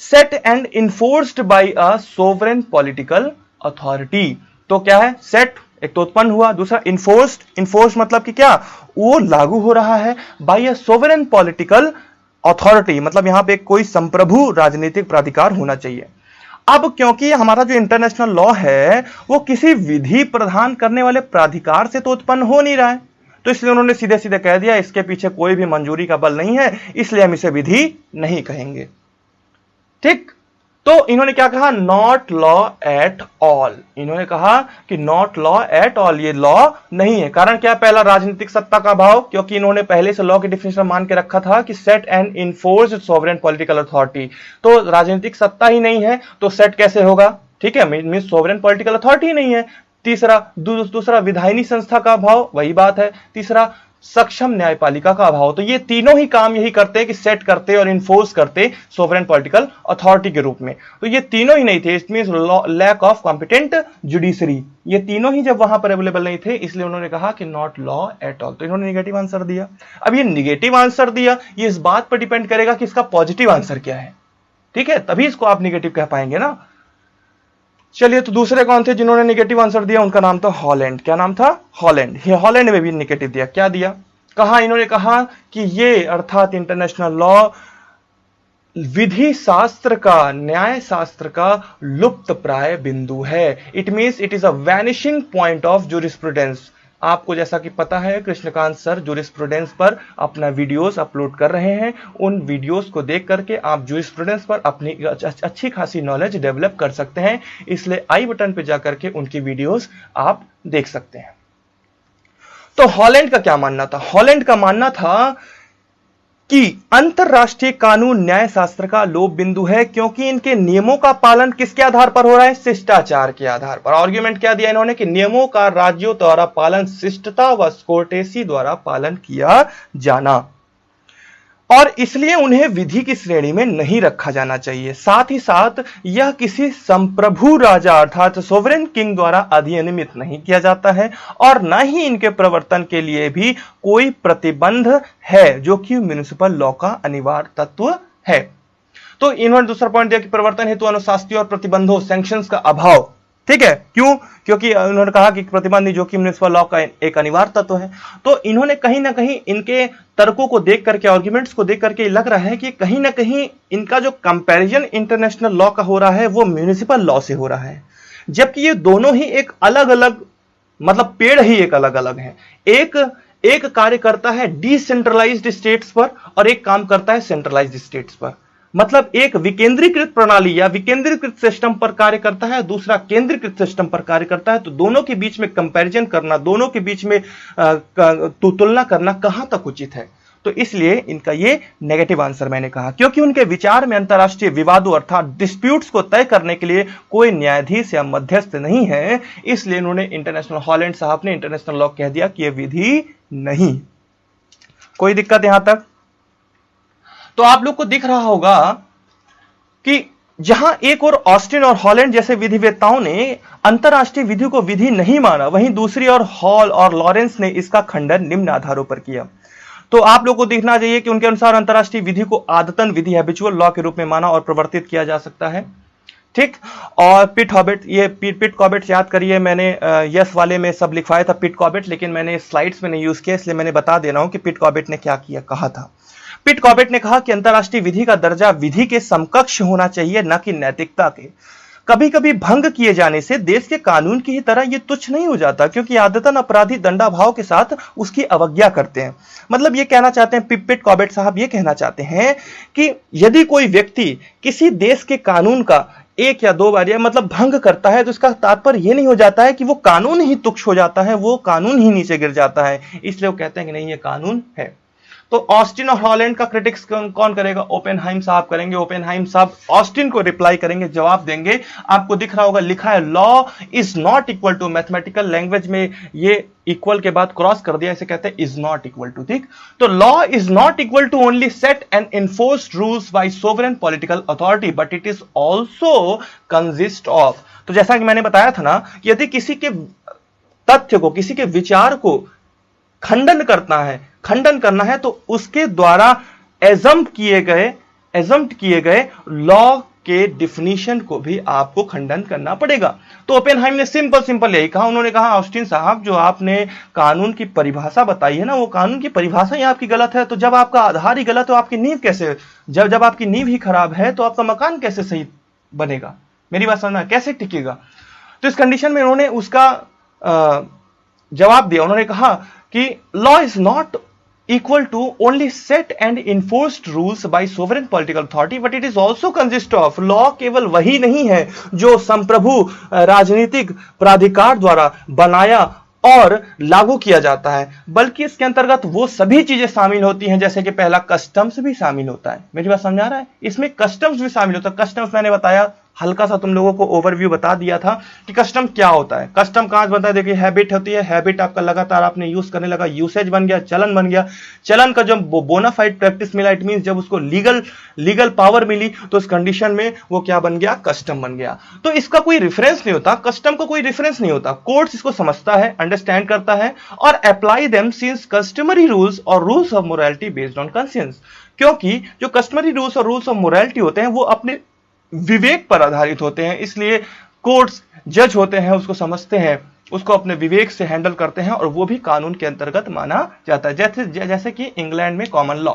set and enforced by a sovereign political authority. तो क्या है? सेट एक तो उत्पन्न हुआ, दूसरा इन्फोर्स्ड मतलब कि क्या? वो लागू हो रहा है by a sovereign political authority, मतलब यहां पे कोई संप्रभु राजनीतिक प्राधिकार होना चाहिए। अब क्योंकि हमारा जो इंटरनेशनल लॉ है वो किसी विधि प्रदान करने वाले प्राधिकार से तो उत्पन्न हो नहीं रहा है, तो इसलिए उन्होंने सीधे सीधे कह दिया इसके पीछे कोई भी मंजूरी का बल नहीं है, इसलिए हम इसे विधि नहीं कहेंगे। ठीक, तो इन्होंने क्या कहा? Not law at all. इन्होंने कहा कि नॉट लॉ एट ऑल, ये लॉ नहीं है। कारण क्या? पहला, राजनीतिक सत्ता का अभाव, क्योंकि इन्होंने पहले से लॉ की डिफिनेशन मान के रखा था कि set and enforced sovereign political authority. तो राजनीतिक सत्ता ही नहीं है तो सेट कैसे होगा? ठीक है, मीन सोवरेन पॉलिटिकल अथॉरिटी नहीं है। दूसरा विधायिनी संस्था का अभाव, वही बात है। तीसरा, सक्षम न्यायपालिका का अभाव। तो ये तीनों ही काम यही करते हैं कि सेट करते और इन्फोर्स करते सोवरेन पॉलिटिकल अथॉरिटी के रूप में। तो ये तीनों ही नहीं थे, it means lack of competent judiciary. ये तीनों ही जब वहां पर अवेलेबल नहीं थे, इसलिए उन्होंने कहा कि नॉट लॉ एट ऑल। तो इन्होंने निगेटिव आंसर दिया। अब ये निगेटिव आंसर दिया, ये इस बात पर डिपेंड करेगा कि इसका पॉजिटिव आंसर क्या है। ठीक है, तभी इसको आप निगेटिव कह पाएंगे ना। चलिए, तो दूसरे कौन थे जिन्होंने नेगेटिव आंसर दिया? उनका नाम था हॉलैंड। क्या नाम था? हॉलैंड। हॉलैंड में भी नेगेटिव दिया। क्या दिया? कहा, इन्होंने कहा कि ये अर्थात इंटरनेशनल लॉ विधि शास्त्र का, न्याय शास्त्र का लुप्त प्राय बिंदु है। It means it is a vanishing point of jurisprudence. आपको जैसा कि पता है, कृष्णकांत सर जूरिस्प्रूडेंस पर अपना वीडियोस अपलोड कर रहे हैं। उन वीडियोस को देख करके आप जूरिस्प्रूडेंस पर अपनी अच्छी खासी नॉलेज डेवलप कर सकते हैं। इसलिए आई बटन पे जाकर के उनकी वीडियोस आप देख सकते हैं। तो हॉलैंड का क्या मानना था? हॉलैंड का मानना था कि अंतरराष्ट्रीय कानून न्याय शास्त्र का लोप बिंदु है, क्योंकि इनके नियमों का पालन किसके आधार पर हो रहा है? शिष्टाचार के आधार पर। आर्ग्यूमेंट क्या दिया इन्होंने कि नियमों का राज्यों द्वारा पालन शिष्टता व कोर्टेसी द्वारा पालन किया जाना, और इसलिए उन्हें विधि की श्रेणी में नहीं रखा जाना चाहिए। साथ ही साथ यह किसी संप्रभु राजा अर्थात सोवरेन किंग द्वारा अधिनियमित नहीं किया जाता है, और न ही इनके प्रवर्तन के लिए भी कोई प्रतिबंध है, जो कि म्युनिसिपल लॉ का अनिवार्य तत्व है। तो इन्होंने दूसरा पॉइंट दिया कि प्रवर्तन हेतु अनुशासकीय और प्रतिबंधों, सैंक्शंस का अभाव। ठीक है, क्यों? क्योंकि उन्होंने कहा कि प्रतिबंध जोखिम म्युनिसिपल लॉ का एक अनिवार्य तत्व है। तो इन्होंने कहीं ना कहीं इनके तर्कों को देख करके, आर्ग्यूमेंट्स को देख करके लग रहा है कि कहीं ना कहीं इनका जो कंपैरिजन इंटरनेशनल लॉ का हो रहा है वो म्युनिसिपल लॉ से हो रहा है, जबकि ये दोनों ही एक अलग अलग, मतलब पेड़ ही एक अलग अलग है। एक कार्य करता है डिसेंट्रलाइज्ड स्टेट्स पर और एक काम करता है सेंट्रलाइज्ड स्टेट्स पर। मतलब एक विकेंद्रीकृत प्रणाली या विकेंद्रीकृत सिस्टम पर कार्य करता है, दूसरा केंद्रीकृत सिस्टम पर कार्य करता है। तो दोनों के बीच में कंपैरिजन करना, दोनों के बीच में तुलना करना कहां तक उचित है? तो इसलिए इनका ये नेगेटिव आंसर मैंने कहा, क्योंकि उनके विचार में अंतरराष्ट्रीय विवादों अर्थात डिस्प्यूट्स को तय करने के लिए कोई न्यायाधीश या मध्यस्थ नहीं है। इसलिए इन्होंने इंटरनेशनल, हॉलैंड साहब ने इंटरनेशनल लॉ कह दिया कि यह विधि नहीं। कोई दिक्कत यहां तक? तो आप लोग को दिख रहा होगा कि जहां एक और ऑस्टिन और हॉलैंड जैसे विधिवेत्ताओं ने अंतरराष्ट्रीय विधि को विधि नहीं माना, वहीं दूसरी ओर हॉल और लॉरेंस ने इसका खंडन निम्न आधारों पर किया। तो आप लोगों को देखना चाहिए कि उनके अनुसार अंतरराष्ट्रीय विधि को आदतन विधि, हैबिचुअल लॉ के रूप में माना और प्रवर्तित किया जा सकता है। ठीक। और पिट कॉबेट, ये पिट कॉबेट याद करिए, मैंने यस वाले में सब लिखवाया था पिट कॉबेट, लेकिन मैंने स्लाइड्स में नहीं यूज किया, इसलिए मैंने बता दे रहा हूं कि पिट कॉबेट ने क्या किया, कहा था। पिट कॉबेट ने कहा कि अंतरराष्ट्रीय विधि का दर्जा विधि के समकक्ष होना चाहिए, न कि नैतिकता के। कभी कभी भंग किए जाने से देश के कानून की ही तरह यह तुच्छ नहीं हो जाता, क्योंकि आदतन अपराधी दंडाभाव के साथ उसकी अवज्ञा करते हैं। मतलब ये कहना चाहते हैं, पिट कॉबेट साहब ये कहना चाहते हैं कि यदि कोई व्यक्ति किसी देश के कानून का एक या दो बार या मतलब भंग करता है, तो इसका तात्पर्य यह नहीं हो जाता है कि वो कानून ही तुच्छ हो जाता है, वो कानून ही नीचे गिर जाता है। इसलिए वो कहते हैं कि नहीं, ये कानून है। तो ऑस्टिन और हॉलैंड का क्रिटिक्स कौन करेगा? ओपेनहाइम साहब करेंगे। ओपेनहाइम साहब ऑस्टिन को रिप्लाई करेंगे, जवाब देंगे। आपको दिख रहा होगा लिखा है law is not equal to, mathematical language में ये इक्वल के बाद क्रॉस कर दिया, इसे कहते हैं इज नॉट इक्वल टू। ठीक। तो law is not equal to only set and enforced rules by sovereign political authority, but it is also consist of. तो जैसा कि मैंने बताया था ना, यदि किसी के तथ्य को, किसी के विचार को खंडन करना है, तो उसके द्वारा एजम्प्ट किए गए लॉ के डिफिनीशन को भी आपको खंडन करना पड़ेगा। तो ओपेनहाइम ने सिंपल यही कहा। उन्होंने कहा, ऑस्टिन साहब, जो आपने कानून की परिभाषा बताई है ना, वो कानून की परिभाषा ही आपकी गलत है। तो जब आपका आधार ही गलत है, तो आपकी नींव कैसे, जब आपकी नींव ही खराब है, तो आपका मकान कैसे सही बनेगा? मेरी बात समझना, कैसे टिकेगा? तो इस कंडीशन में उन्होंने उसका जवाब दिया। उन्होंने कहा कि law is not equal to only set and enforced rules by sovereign political authority, but it is also consist of. लॉ केवल वही नहीं है जो संप्रभु राजनीतिक प्राधिकार द्वारा बनाया और लागू किया जाता है, बल्कि इसके अंतर्गत वो सभी चीजें शामिल होती हैं, जैसे कि पहला कस्टम्स भी शामिल होता है। मेरी बात समझा रहा है? इसमें कस्टम्स भी शामिल होता है। कस्टम्स मैंने बताया, हल्का सा तुम लोगों को ओवरव्यू बता दिया था कि कस्टम क्या होता है। कस्टम कहां से बनता है? देखिए, हैबिट होती है। हैबिट आपका लगातार आपने यूज करने लगा, यूसेज बन गया, चलन बन गया। चलन का जब बोनाफाइड प्रैक्टिस मिला, इट मींस जब उसको लीगल पावर मिली, तो इस कंडीशन में वो क्या बन गया? कस्टम बन गया। तो इसका कोई रेफरेंस नहीं होता, कस्टम का कोई रेफरेंस नहीं होता। कोर्ट्स इसको समझता है, अंडरस्टैंड करता है और apply them since customary rules और rules of morality based on conscience. क्योंकि जो कस्टमरी रूल्स और रूल्स ऑफ मोरालिटी होते हैं, वो अपने विवेक पर आधारित होते हैं। इसलिए कोर्ट्स जज होते हैं, उसको समझते हैं, उसको अपने विवेक से हैंडल करते हैं, और वो भी कानून के अंतर्गत माना जाता है। जैसे कि इंग्लैंड में कॉमन लॉ,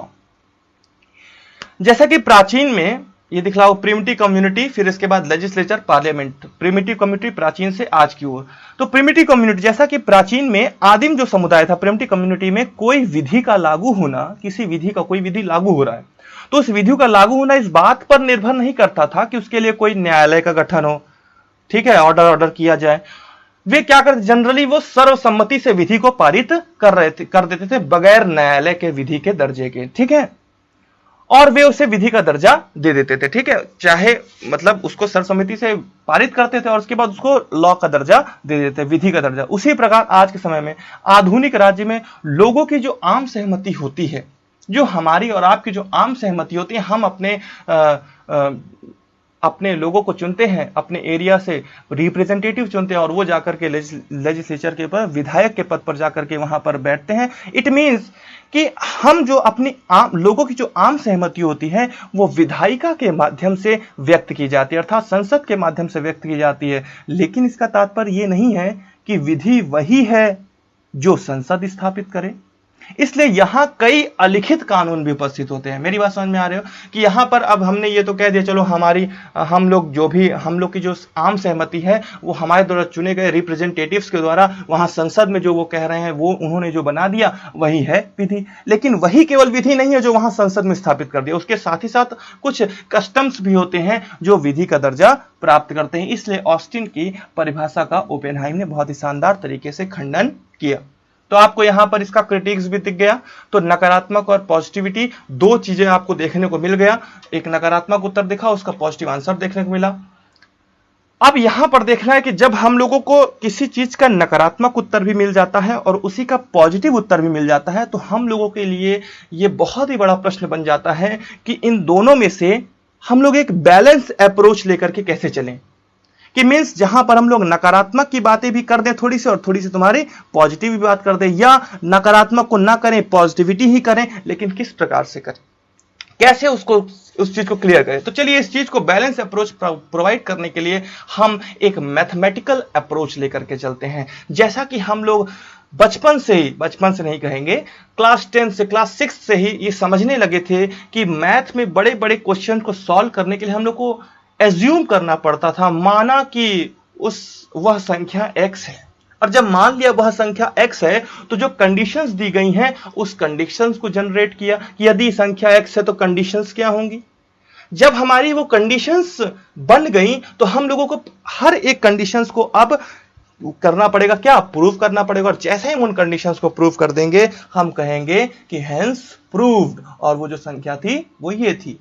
जैसा कि प्राचीन में ये दिखलाओ प्रिमिटिव कम्युनिटी, फिर इसके बाद लेजिस्लेचर, पार्लियामेंट। प्रिमिटिव कम्युनिटी प्राचीन से आज की ओर। तो प्रिमिटिव कम्युनिटी, जैसा कि प्राचीन में आदिम जो समुदाय था, प्रिमिटिव कम्युनिटी में कोई विधि का लागू होना, किसी विधि का कोई विधि लागू हो रहा है, तो उस विधि का लागू होना इस बात पर निर्भर नहीं करता था कि उसके लिए कोई न्यायालय का गठन हो, ठीक है, ऑर्डर किया जाए। वे क्या करते, जनरली वो सर्वसम्मति से विधि को पारित कर देते थे, बगैर न्यायालय के विधि के दर्जे के, ठीक है, और वे उसे विधि का दर्जा दे देते थे, ठीक है, चाहे मतलब उसको सर्वसम्मति से पारित करते थे और उसके बाद उसको लॉ का दर्जा दे देते, विधि का दर्जा। उसी प्रकार आज के समय में आधुनिक राज्य में लोगों की जो आम सहमति होती है, जो हमारी और आपकी जो आम सहमति होती है, हम अपने अपने लोगों को चुनते हैं, अपने एरिया से रिप्रेजेंटेटिव चुनते हैं और वो जाकर के लेजिस्लेचर के पर, विधायक के पद पर जाकर के वहां पर बैठते हैं। इट मींस कि हम जो अपनी आम लोगों की जो आम सहमति होती है वो विधायिका के माध्यम से व्यक्त की जाती है, अर्थात संसद के माध्यम से व्यक्त की जाती है। लेकिन इसका तात्पर्य यह नहीं है कि विधि वही है जो संसद स्थापित करे, इसलिए यहां कई अलिखित कानून भी उपस्थित होते हैं। मेरी बात समझ में आ रही हो कि यहां पर अब हमने ये तो कह दिया चलो हम लोग की जो आम सहमति है वो हमारे द्वारा चुने गए रिप्रेजेंटेटिव्स के द्वारा वहां संसद में जो वो कह रहे हैं वो उन्होंने जो बना दिया वही है विधि। लेकिन वही केवल विधि नहीं है जो वहां संसद में स्थापित कर दिया, उसके साथ ही साथ कुछ कस्टम्स भी होते हैं जो विधि का दर्जा प्राप्त करते हैं। इसलिए ऑस्टिन की परिभाषा का ओपेनहाइम ने बहुत ही शानदार तरीके से खंडन किया। तो आपको यहां पर इसका क्रिटिक्स भी दिख गया। तो नकारात्मक और पॉजिटिविटी दो चीजें आपको देखने को मिल गया, एक नकारात्मक उत्तर दिखा, उसका पॉजिटिव आंसर देखने को मिला। अब यहां पर देखना है कि जब हम लोगों को किसी चीज का नकारात्मक उत्तर भी मिल जाता है और उसी का पॉजिटिव उत्तर भी मिल जाता है तो हम लोगों के लिए यह बहुत ही बड़ा प्रश्न बन जाता है कि इन दोनों में से हम लोग एक बैलेंस अप्रोच लेकर के कैसे चलें। कि मींस जहां पर हम लोग नकारात्मक की बातें भी कर दें थोड़ी सी और थोड़ी सी तुम्हारी पॉजिटिव भी बात कर दें, या नकारात्मक को ना करें पॉजिटिविटी ही करें, लेकिन किस प्रकार से करें, कैसे उस चीज को क्लियर करें। तो चलिए इस चीज को बैलेंस अप्रोच प्रोवाइड करने के लिए हम एक मैथमेटिकल अप्रोच लेकर के चलते हैं। जैसा कि हम लोग बचपन से नहीं कहेंगे, क्लास 10 से क्लास 6 से ही ये समझने लगे थे कि मैथ में बड़े बड़े क्वेश्चन को सॉल्व करने के लिए हम लोग को एज्यूम करना पड़ता था, माना कि वह संख्या x है, और जब मान लिया वह संख्या x है तो जो कंडीशंस दी गई हैं उस कंडीशंस को जनरेट किया कि यदि संख्या x है तो कंडीशंस क्या होंगी। जब हमारी वो कंडीशंस बन गई तो हम लोगों को हर एक कंडीशंस को अब करना पड़ेगा, क्या प्रूव करना पड़ेगा, और जैसे ही उन कंडीशंस को प्रूव कर देंगे हम कहेंगे कि हेंस प्रूव्ड, और वो जो संख्या थी वो ये थी।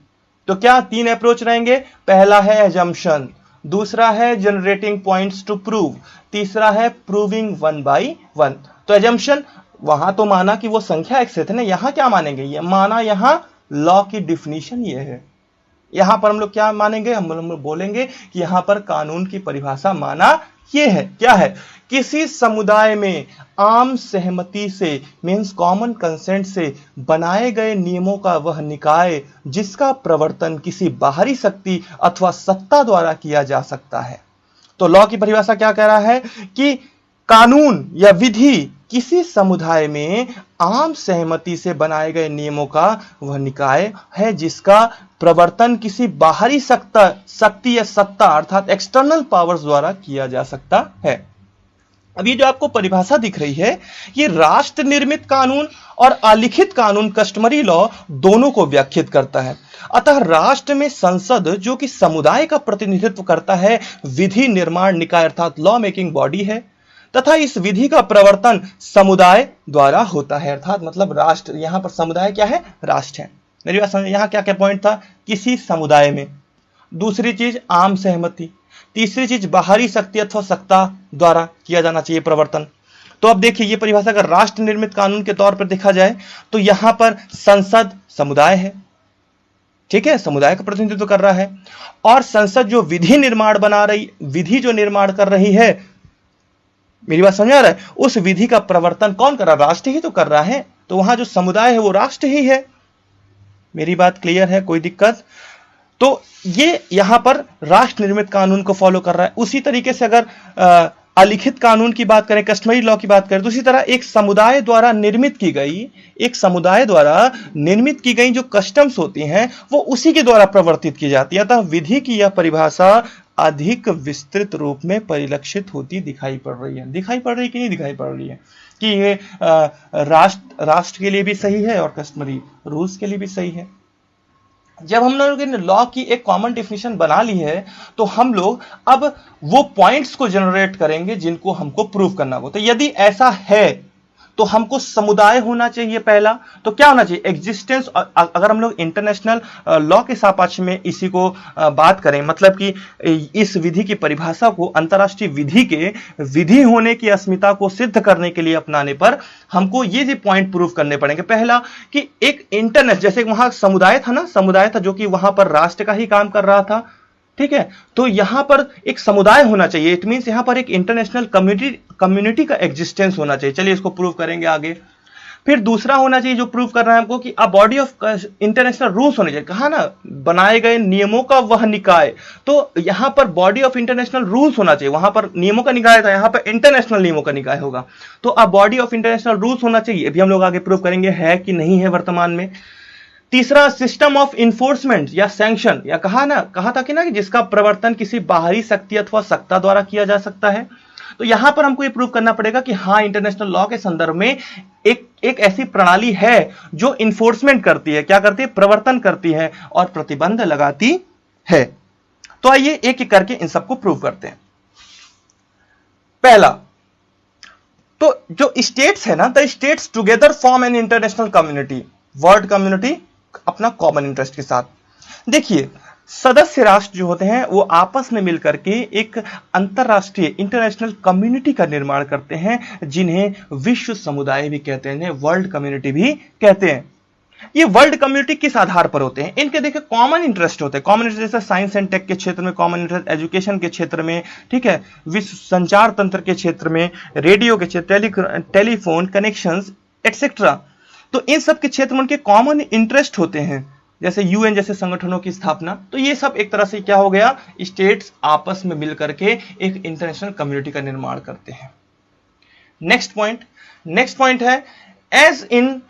तो क्या तीन अप्रोच रहेंगे, पहला है एजम्पशन, दूसरा है जनरेटिंग पॉइंट्स टू प्रूव, तीसरा है प्रूविंग 1 by 1। तो एजम्पशन वहां तो माना कि वो संख्या x थे ना, यहां क्या मानेंगे, ये माना यहां लॉ की डिफिनीशन ये है। यहां पर हम लोग क्या मानेंगे, हम लोग बोलेंगे कि यहां पर कानून की परिभाषा माना ये है, क्या है, किसी समुदाय में आम सहमति से मींस कॉमन कंसेंट से बनाए गए नियमों का वह निकाय जिसका प्रवर्तन किसी बाहरी शक्ति अथवा सत्ता द्वारा किया जा सकता है। तो लॉ की परिभाषा क्या कह रहा है कि कानून या विधि किसी समुदाय में आम सहमति से बनाए गए नियमों का वह निकाय है जिसका प्रवर्तन किसी बाहरी शक्ति या सत्ता अर्थात एक्सटर्नल पावर्स द्वारा किया जा सकता है। अब ये जो आपको परिभाषा दिख रही है ये राष्ट्र निर्मित कानून और अलिखित कानून कस्टमरी लॉ दोनों को व्याख्यात करता है। अतः राष्ट्र में संसद जो कि समुदाय का प्रतिनिधित्व करता है विधि निर्माण निकाय अर्थात लॉ मेकिंग बॉडी है, तथा इस विधि का प्रवर्तन समुदाय द्वारा होता है, अर्थात मतलब राष्ट्र, यहां पर समुदाय क्या है, राष्ट्र है। मेरी बात समझ, यहां क्या क्या पॉइंट था, किसी समुदाय में, दूसरी चीज आम सहमति, तीसरी चीज बाहरी शक्ति अथवा सत्ता द्वारा किया जाना चाहिए प्रवर्तन। तो अब देखिए ये परिभाषा अगर राष्ट्र निर्मित कानून के तौर पर देखा जाए तो यहां पर संसद समुदाय है, ठीक है, समुदाय का प्रतिनिधित्व कर रहा है, और संसद जो विधि निर्माण कर रही है, मेरी बात समझ आ रहा है, उस विधि का प्रवर्तन कौन कर रहा है, राष्ट्र ही तो कर रहा है, तो वहां जो समुदाय है वो राष्ट्र ही है। मेरी बात क्लियर है, कोई दिक्कत? तो ये यहां पर राष्ट्र निर्मित कानून को फॉलो कर रहा है। उसी तरीके से अगर अलिखित कानून की बात करें, कस्टमरी लॉ की बात करें, तो उसी तरह एक समुदाय द्वारा निर्मित की गई जो कस्टम्स होती हैं वो उसी के द्वारा प्रवर्तित की जाती है। अतः विधि की यह परिभाषा अधिक विस्तृत रूप में परिलक्षित होती दिखाई पड़ रही है कि नहीं दिखाई पड़ रही है, कि ये राष्ट्र के लिए भी सही है और कस्टमरी रूल्स के लिए भी सही है। जब हम लोगों ने लॉ की एक कॉमन डेफिनेशन बना ली है तो हम लोग अब वो पॉइंट्स को जनरेट करेंगे जिनको हमको प्रूव करना हो। तो यदि ऐसा है तो हमको समुदाय होना चाहिए पहला, तो क्या होना चाहिए, एग्जिस्टेंस। अगर हम लोग इंटरनेशनल लॉ के सापेक्ष में इसी को बात करें, मतलब कि इस विधि की परिभाषा को अंतरराष्ट्रीय विधि के विधि होने की अस्मिता को सिद्ध करने के लिए अपनाने पर हमको ये भी पॉइंट प्रूव करने पड़ेंगे। पहला कि एक इंटरनेशनल, जैसे वहां समुदाय था ना, समुदाय था जो कि वहां पर राष्ट्र का ही काम कर रहा था, ठीक है, तो यहां पर एक समुदाय होना चाहिए, इट मींस यहां पर एक इंटरनेशनल कम्युनिटी का एग्जिस्टेंस होना चाहिए। चलिए इसको प्रूव करेंगे आगे। फिर दूसरा होना चाहिए जो प्रूव कर रहा है हमको कि a body of international rules होने चाहिए। कहा ना, बनाए गए नियमों का वह निकाय, तो यहां पर बॉडी ऑफ इंटरनेशनल रूल्स होना चाहिए। वहां पर नियमों का निकाय था, यहां पर इंटरनेशनल नियमों का निकाय होगा, तो अ बॉडी ऑफ इंटरनेशनल रूल्स होना चाहिए। अभी हम लोग आगे प्रूव करेंगे है कि नहीं है वर्तमान में। तीसरा, सिस्टम ऑफ इंफोर्समेंट या सैंक्शन, या कहा था कि ना कि जिसका प्रवर्तन किसी बाहरी शक्ति अथवा सत्ता द्वारा किया जा सकता है। तो यहां पर हमको ये प्रूव करना पड़ेगा कि हां, इंटरनेशनल लॉ के संदर्भ में एक ऐसी प्रणाली है जो इंफोर्समेंट करती है, क्या करती है, प्रवर्तन करती है और प्रतिबंध लगाती है। तो आइए एक एक करके इन सबको प्रूव करते हैं। पहला, तो जो स्टेट्स है ना, the states together form an international community, world community अपना कॉमन इंटरेस्ट के साथ। देखिए, सदस्य राष्ट्र जो होते हैं वो आपस में मिलकर के एक अंतरराष्ट्रीय इंटरनेशनल कम्युनिटी का निर्माण करते हैं, जिन्हें विश्व समुदाय भी कहते हैं, वर्ल्ड कम्युनिटी भी कहते हैं। ये वर्ल्ड कम्युनिटी किस आधार पर होते हैं? इनके देखिए कॉमन इंटरेस्ट होते हैं। कॉमन इंटरेस्ट जैसे साइंस एंड टेक के क्षेत्र में कॉमन इंटरेस्ट, एजुकेशन के क्षेत्र में, ठीक है, विश्व संचार तंत्र के क्षेत्र में, रेडियो के क्षेत्र, टेलीफोन कनेक्शंस एक्सेट्रा। तो इन सब के क्षेत्र में उनके कॉमन इंटरेस्ट होते हैं, जैसे यूएन जैसे संगठनों की स्थापना। तो ये सब एक तरह से क्या हो गया, स्टेट्स आपस में मिलकर के एक इंटरनेशनल कम्युनिटी का निर्माण करते हैं। नेक्स्ट पॉइंट है as in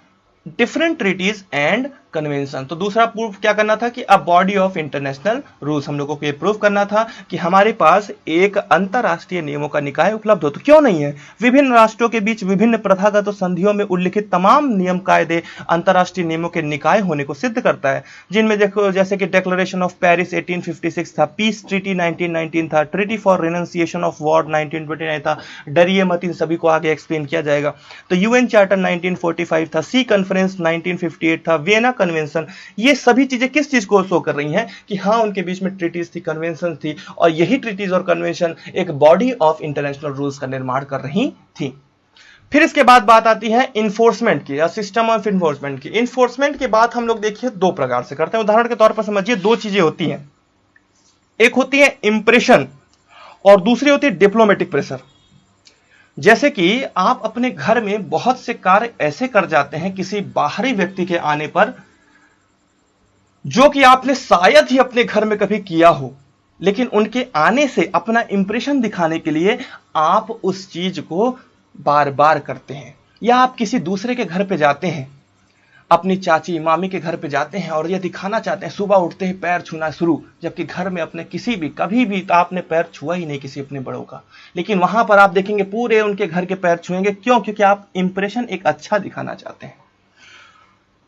different treaties and convention. तो दूसरा प्रूफ क्या करना था कि a body of international rules, हम लोगों को ये प्रूफ करना था कि हमारे पास एक अंतरराष्ट्रीय नियमों का निकाय उपलब्ध हो। तो क्यों नहीं है? विभिन्न राष्ट्रों के बीच विभिन्न प्रथागत संधियों में उल्लिखित तमाम नियम कायदे अंतरराष्ट्रीय नियमों के निकाय होने को सिद्ध करता है, जिनमें देखो जैसे कि डिक्लेरेशन ऑफ पेरिस 1856 था, पीस ट्रीटी 1919 था, treaty for renunciation of war 1929 था। डरिए मत, इन सभी को आगे एक्सप्लेन किया जाएगा। तो यूएन चार्टर 1945 था, सी कॉन्फ्रेंस 1958 था, वियना कन्वेंशन। ये सभी चीजें किस चीज को शो कर रही हैं कि हाँ, उनके बीच में ट्रीटीज थी, कन्वेंशन थी, और यही ट्रीटीज और कन्वेंशन एक बॉडी ऑफ इंटरनेशनल रूल्स का निर्माण कर रही थी। फिर इसके बाद बात आती है इन्फोर्समेंट की या सिस्टम ऑफ इन्फोर्समेंट की। इन्फोर्समेंट की बात हम लोग देखिए दो प्रकार से करते हैं। उदाहरण के तौर पर समझिए, दो चीजें होती हैं, एक होती है इंप्रेशन और दूसरी होती है डिप्लोमेटिक प्रेशर। जैसे कि आप अपने घर में बहुत से कार्य ऐसे कर जाते हैं किसी बाहरी व्यक्ति के आने पर, जो कि आपने शायद ही अपने घर में कभी किया हो, लेकिन उनके आने से अपना इंप्रेशन दिखाने के लिए आप उस चीज को बार बार करते हैं। या आप किसी दूसरे के घर पे जाते हैं, अपनी चाची मामी के घर पे जाते हैं और यह दिखाना चाहते हैं सुबह उठते ही पैर छूना शुरू, जबकि घर में अपने किसी भी कभी भी तो आपने पैर छुआ ही नहीं किसी अपने बड़ों का, लेकिन वहां पर आप देखेंगे पूरे उनके घर के पैर छुएंगे। क्यों? क्योंकि आप इंप्रेशन एक अच्छा दिखाना चाहते हैं।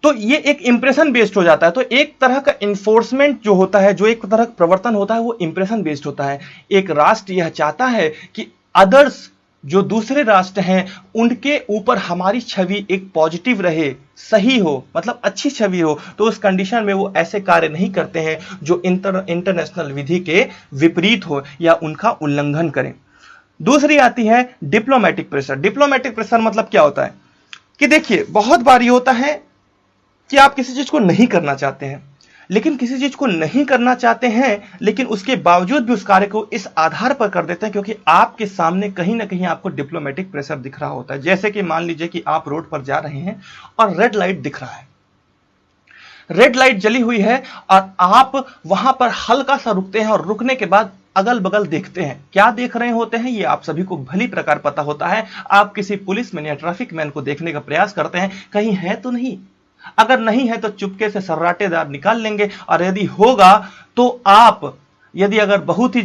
तो ये एक इंप्रेशन बेस्ड हो जाता है। तो एक तरह का इन्फोर्समेंट जो होता है, जो एक तरह का प्रवर्तन होता है, वो इंप्रेशन बेस्ड होता है। एक राष्ट्र यह चाहता है कि अदर्स जो दूसरे राष्ट्र हैं उनके ऊपर हमारी छवि एक पॉजिटिव रहे, सही हो, मतलब अच्छी छवि हो। तो उस कंडीशन में वो ऐसे कार्य नहीं करते हैं जो इंटरनेशनल विधि के विपरीत हो या उनका उल्लंघन करें। दूसरी आती है डिप्लोमेटिक प्रेशर। डिप्लोमेटिक प्रेशर मतलब क्या होता है कि देखिए, बहुत बार ये होता है कि आप किसी चीज को नहीं करना चाहते हैं, लेकिन किसी चीज को नहीं करना चाहते हैं लेकिन उसके बावजूद भी उस कार्य को इस आधार पर कर देते हैं क्योंकि आपके सामने कहीं ना कहीं आपको डिप्लोमेटिक प्रेशर दिख रहा होता है। जैसे कि मान लीजिए कि आप रोड पर जा रहे हैं और रेड लाइट दिख रहा है, रेड लाइट जली हुई है और आप वहां पर हल्का सा रुकते हैं और रुकने के बाद अगल बगल देखते हैं। क्या देख रहे होते हैं ये आप सभी को भली प्रकार पता होता है। आप किसी पुलिसमैन या ट्रैफिक मैन को देखने का प्रयास करते हैं, कहीं है तो नहीं। अगर नहीं है तो चुपके से सर्राटेदार निकाल लेंगे, और यदि होगा तो आप, यदि अगर बहुत ही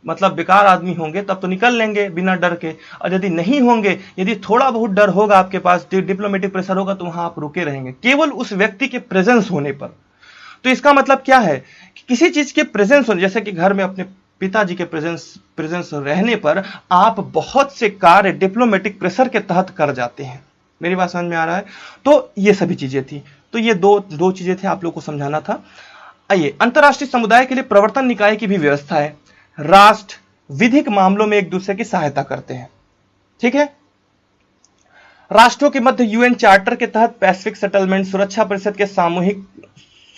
मतलब बेकार आदमी होंगे तब तो निकल लेंगे बिना डर के, और यदि नहीं होंगे, यदि थोड़ा बहुत डर होगा आपके पास, डिप्लोमेटिक प्रेशर होगा, तो वहां आप रुके रहेंगे केवल उस व्यक्ति के प्रेजेंस होने पर। तो इसका मतलब क्या है कि किसी चीज के प्रेजेंस होने, जैसे कि घर में अपने पिताजी के प्रेजेंस रहने पर आप बहुत से कार्य डिप्लोमेटिक प्रेशर के तहत कर जाते हैं। मेरी बात समझ में आ रहा है? तो ये सभी चीजें थी। तो ये दो चीजें थे, आप लोग को समझाना था। आइए, अंतरराष्ट्रीय समुदाय के लिए प्रवर्तन निकाय की भी व्यवस्था है। राष्ट्र विधिक मामलों में एक दूसरे की सहायता करते हैं, ठीक है। राष्ट्रों के मध्य यूएन चार्टर के तहत पैसिफिक सेटलमेंट, सुरक्षा परिषद के सामूहिक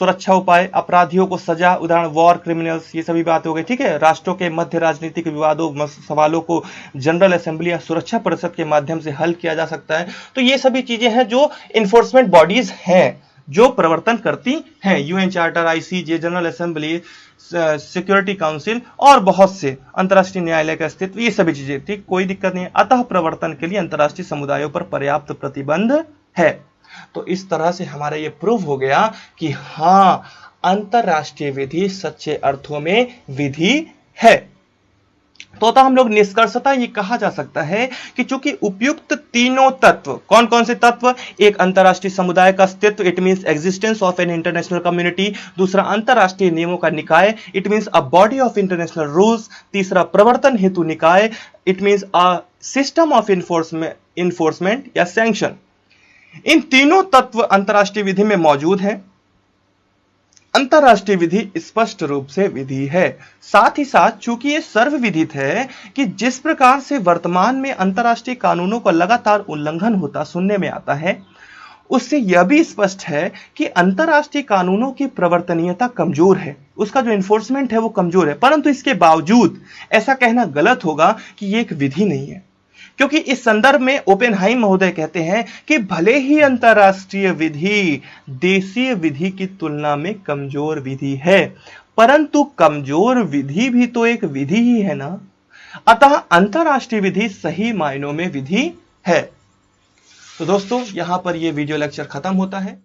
सुरक्षा उपाय, अपराधियों को सजा, उदाहरण वॉर क्रिमिनल्स, ये सभी बात हो गई। ठीक है, राष्ट्रों के मध्य राजनीतिक विवादों सवालों को जनरल असेंबली या सुरक्षा परिषद के माध्यम से हल किया जा सकता है। तो ये सभी चीजें हैं जो इन्फोर्समेंट बॉडीज हैं जो प्रवर्तन करती हैं, UN charter, ICJ, general assembly, security council और बहुत से अंतर्राष्ट्रीय न्यायालय का अस्तित्व, ये सभी चीजें। ठीक, कोई दिक्कत नहीं है। अतः प्रवर्तन के लिए अंतर्राष्ट्रीय समुदायों पर पर्याप्त प्रतिबंध है। तो इस तरह से हमारा ये प्रूव हो गया कि हां, अंतर्राष्ट्रीय विधि सच्चे अर्थों में विधि है। तो हम लोग निष्कर्षतः ये कहा जा सकता है कि चूंकि उपयुक्त तीनों तत्व, कौन कौन से तत्व, एक अंतर्राष्ट्रीय समुदाय का अस्तित्व, it means existence of an international community, दूसरा अंतर्राष्ट्रीय नियमों का निकाय, it means a body of international rules, तीसरा प्रवर्तन हेतु निकाय, it means a system of enforcement या सैंक्शन, इन तीनों तत्व अंतर्राष्ट्रीय विधि में मौजूद हैं। अंतर्राष्ट्रीय विधि स्पष्ट रूप से विधि है। साथ ही साथ चूंकि यह सर्वविदित है कि जिस प्रकार से वर्तमान में अंतर्राष्ट्रीय कानूनों का लगातार उल्लंघन होता सुनने में आता है, उससे यह भी स्पष्ट है कि अंतर्राष्ट्रीय कानूनों की प्रवर्तनीयता कमजोर है, उसका जो इन्फोर्समेंट है वो कमजोर है। परंतु इसके बावजूद ऐसा कहना गलत होगा कि यह एक विधि नहीं है, क्योंकि इस संदर्भ में ओपेनहाइम महोदय कहते हैं कि भले ही अंतर्राष्ट्रीय विधि देशीय विधि की तुलना में कमजोर विधि है, परंतु कमजोर विधि भी तो एक विधि ही है ना। अतः अंतर्राष्ट्रीय विधि सही मायनों में विधि है। तो दोस्तों, यहां पर यह वीडियो लेक्चर खत्म होता है।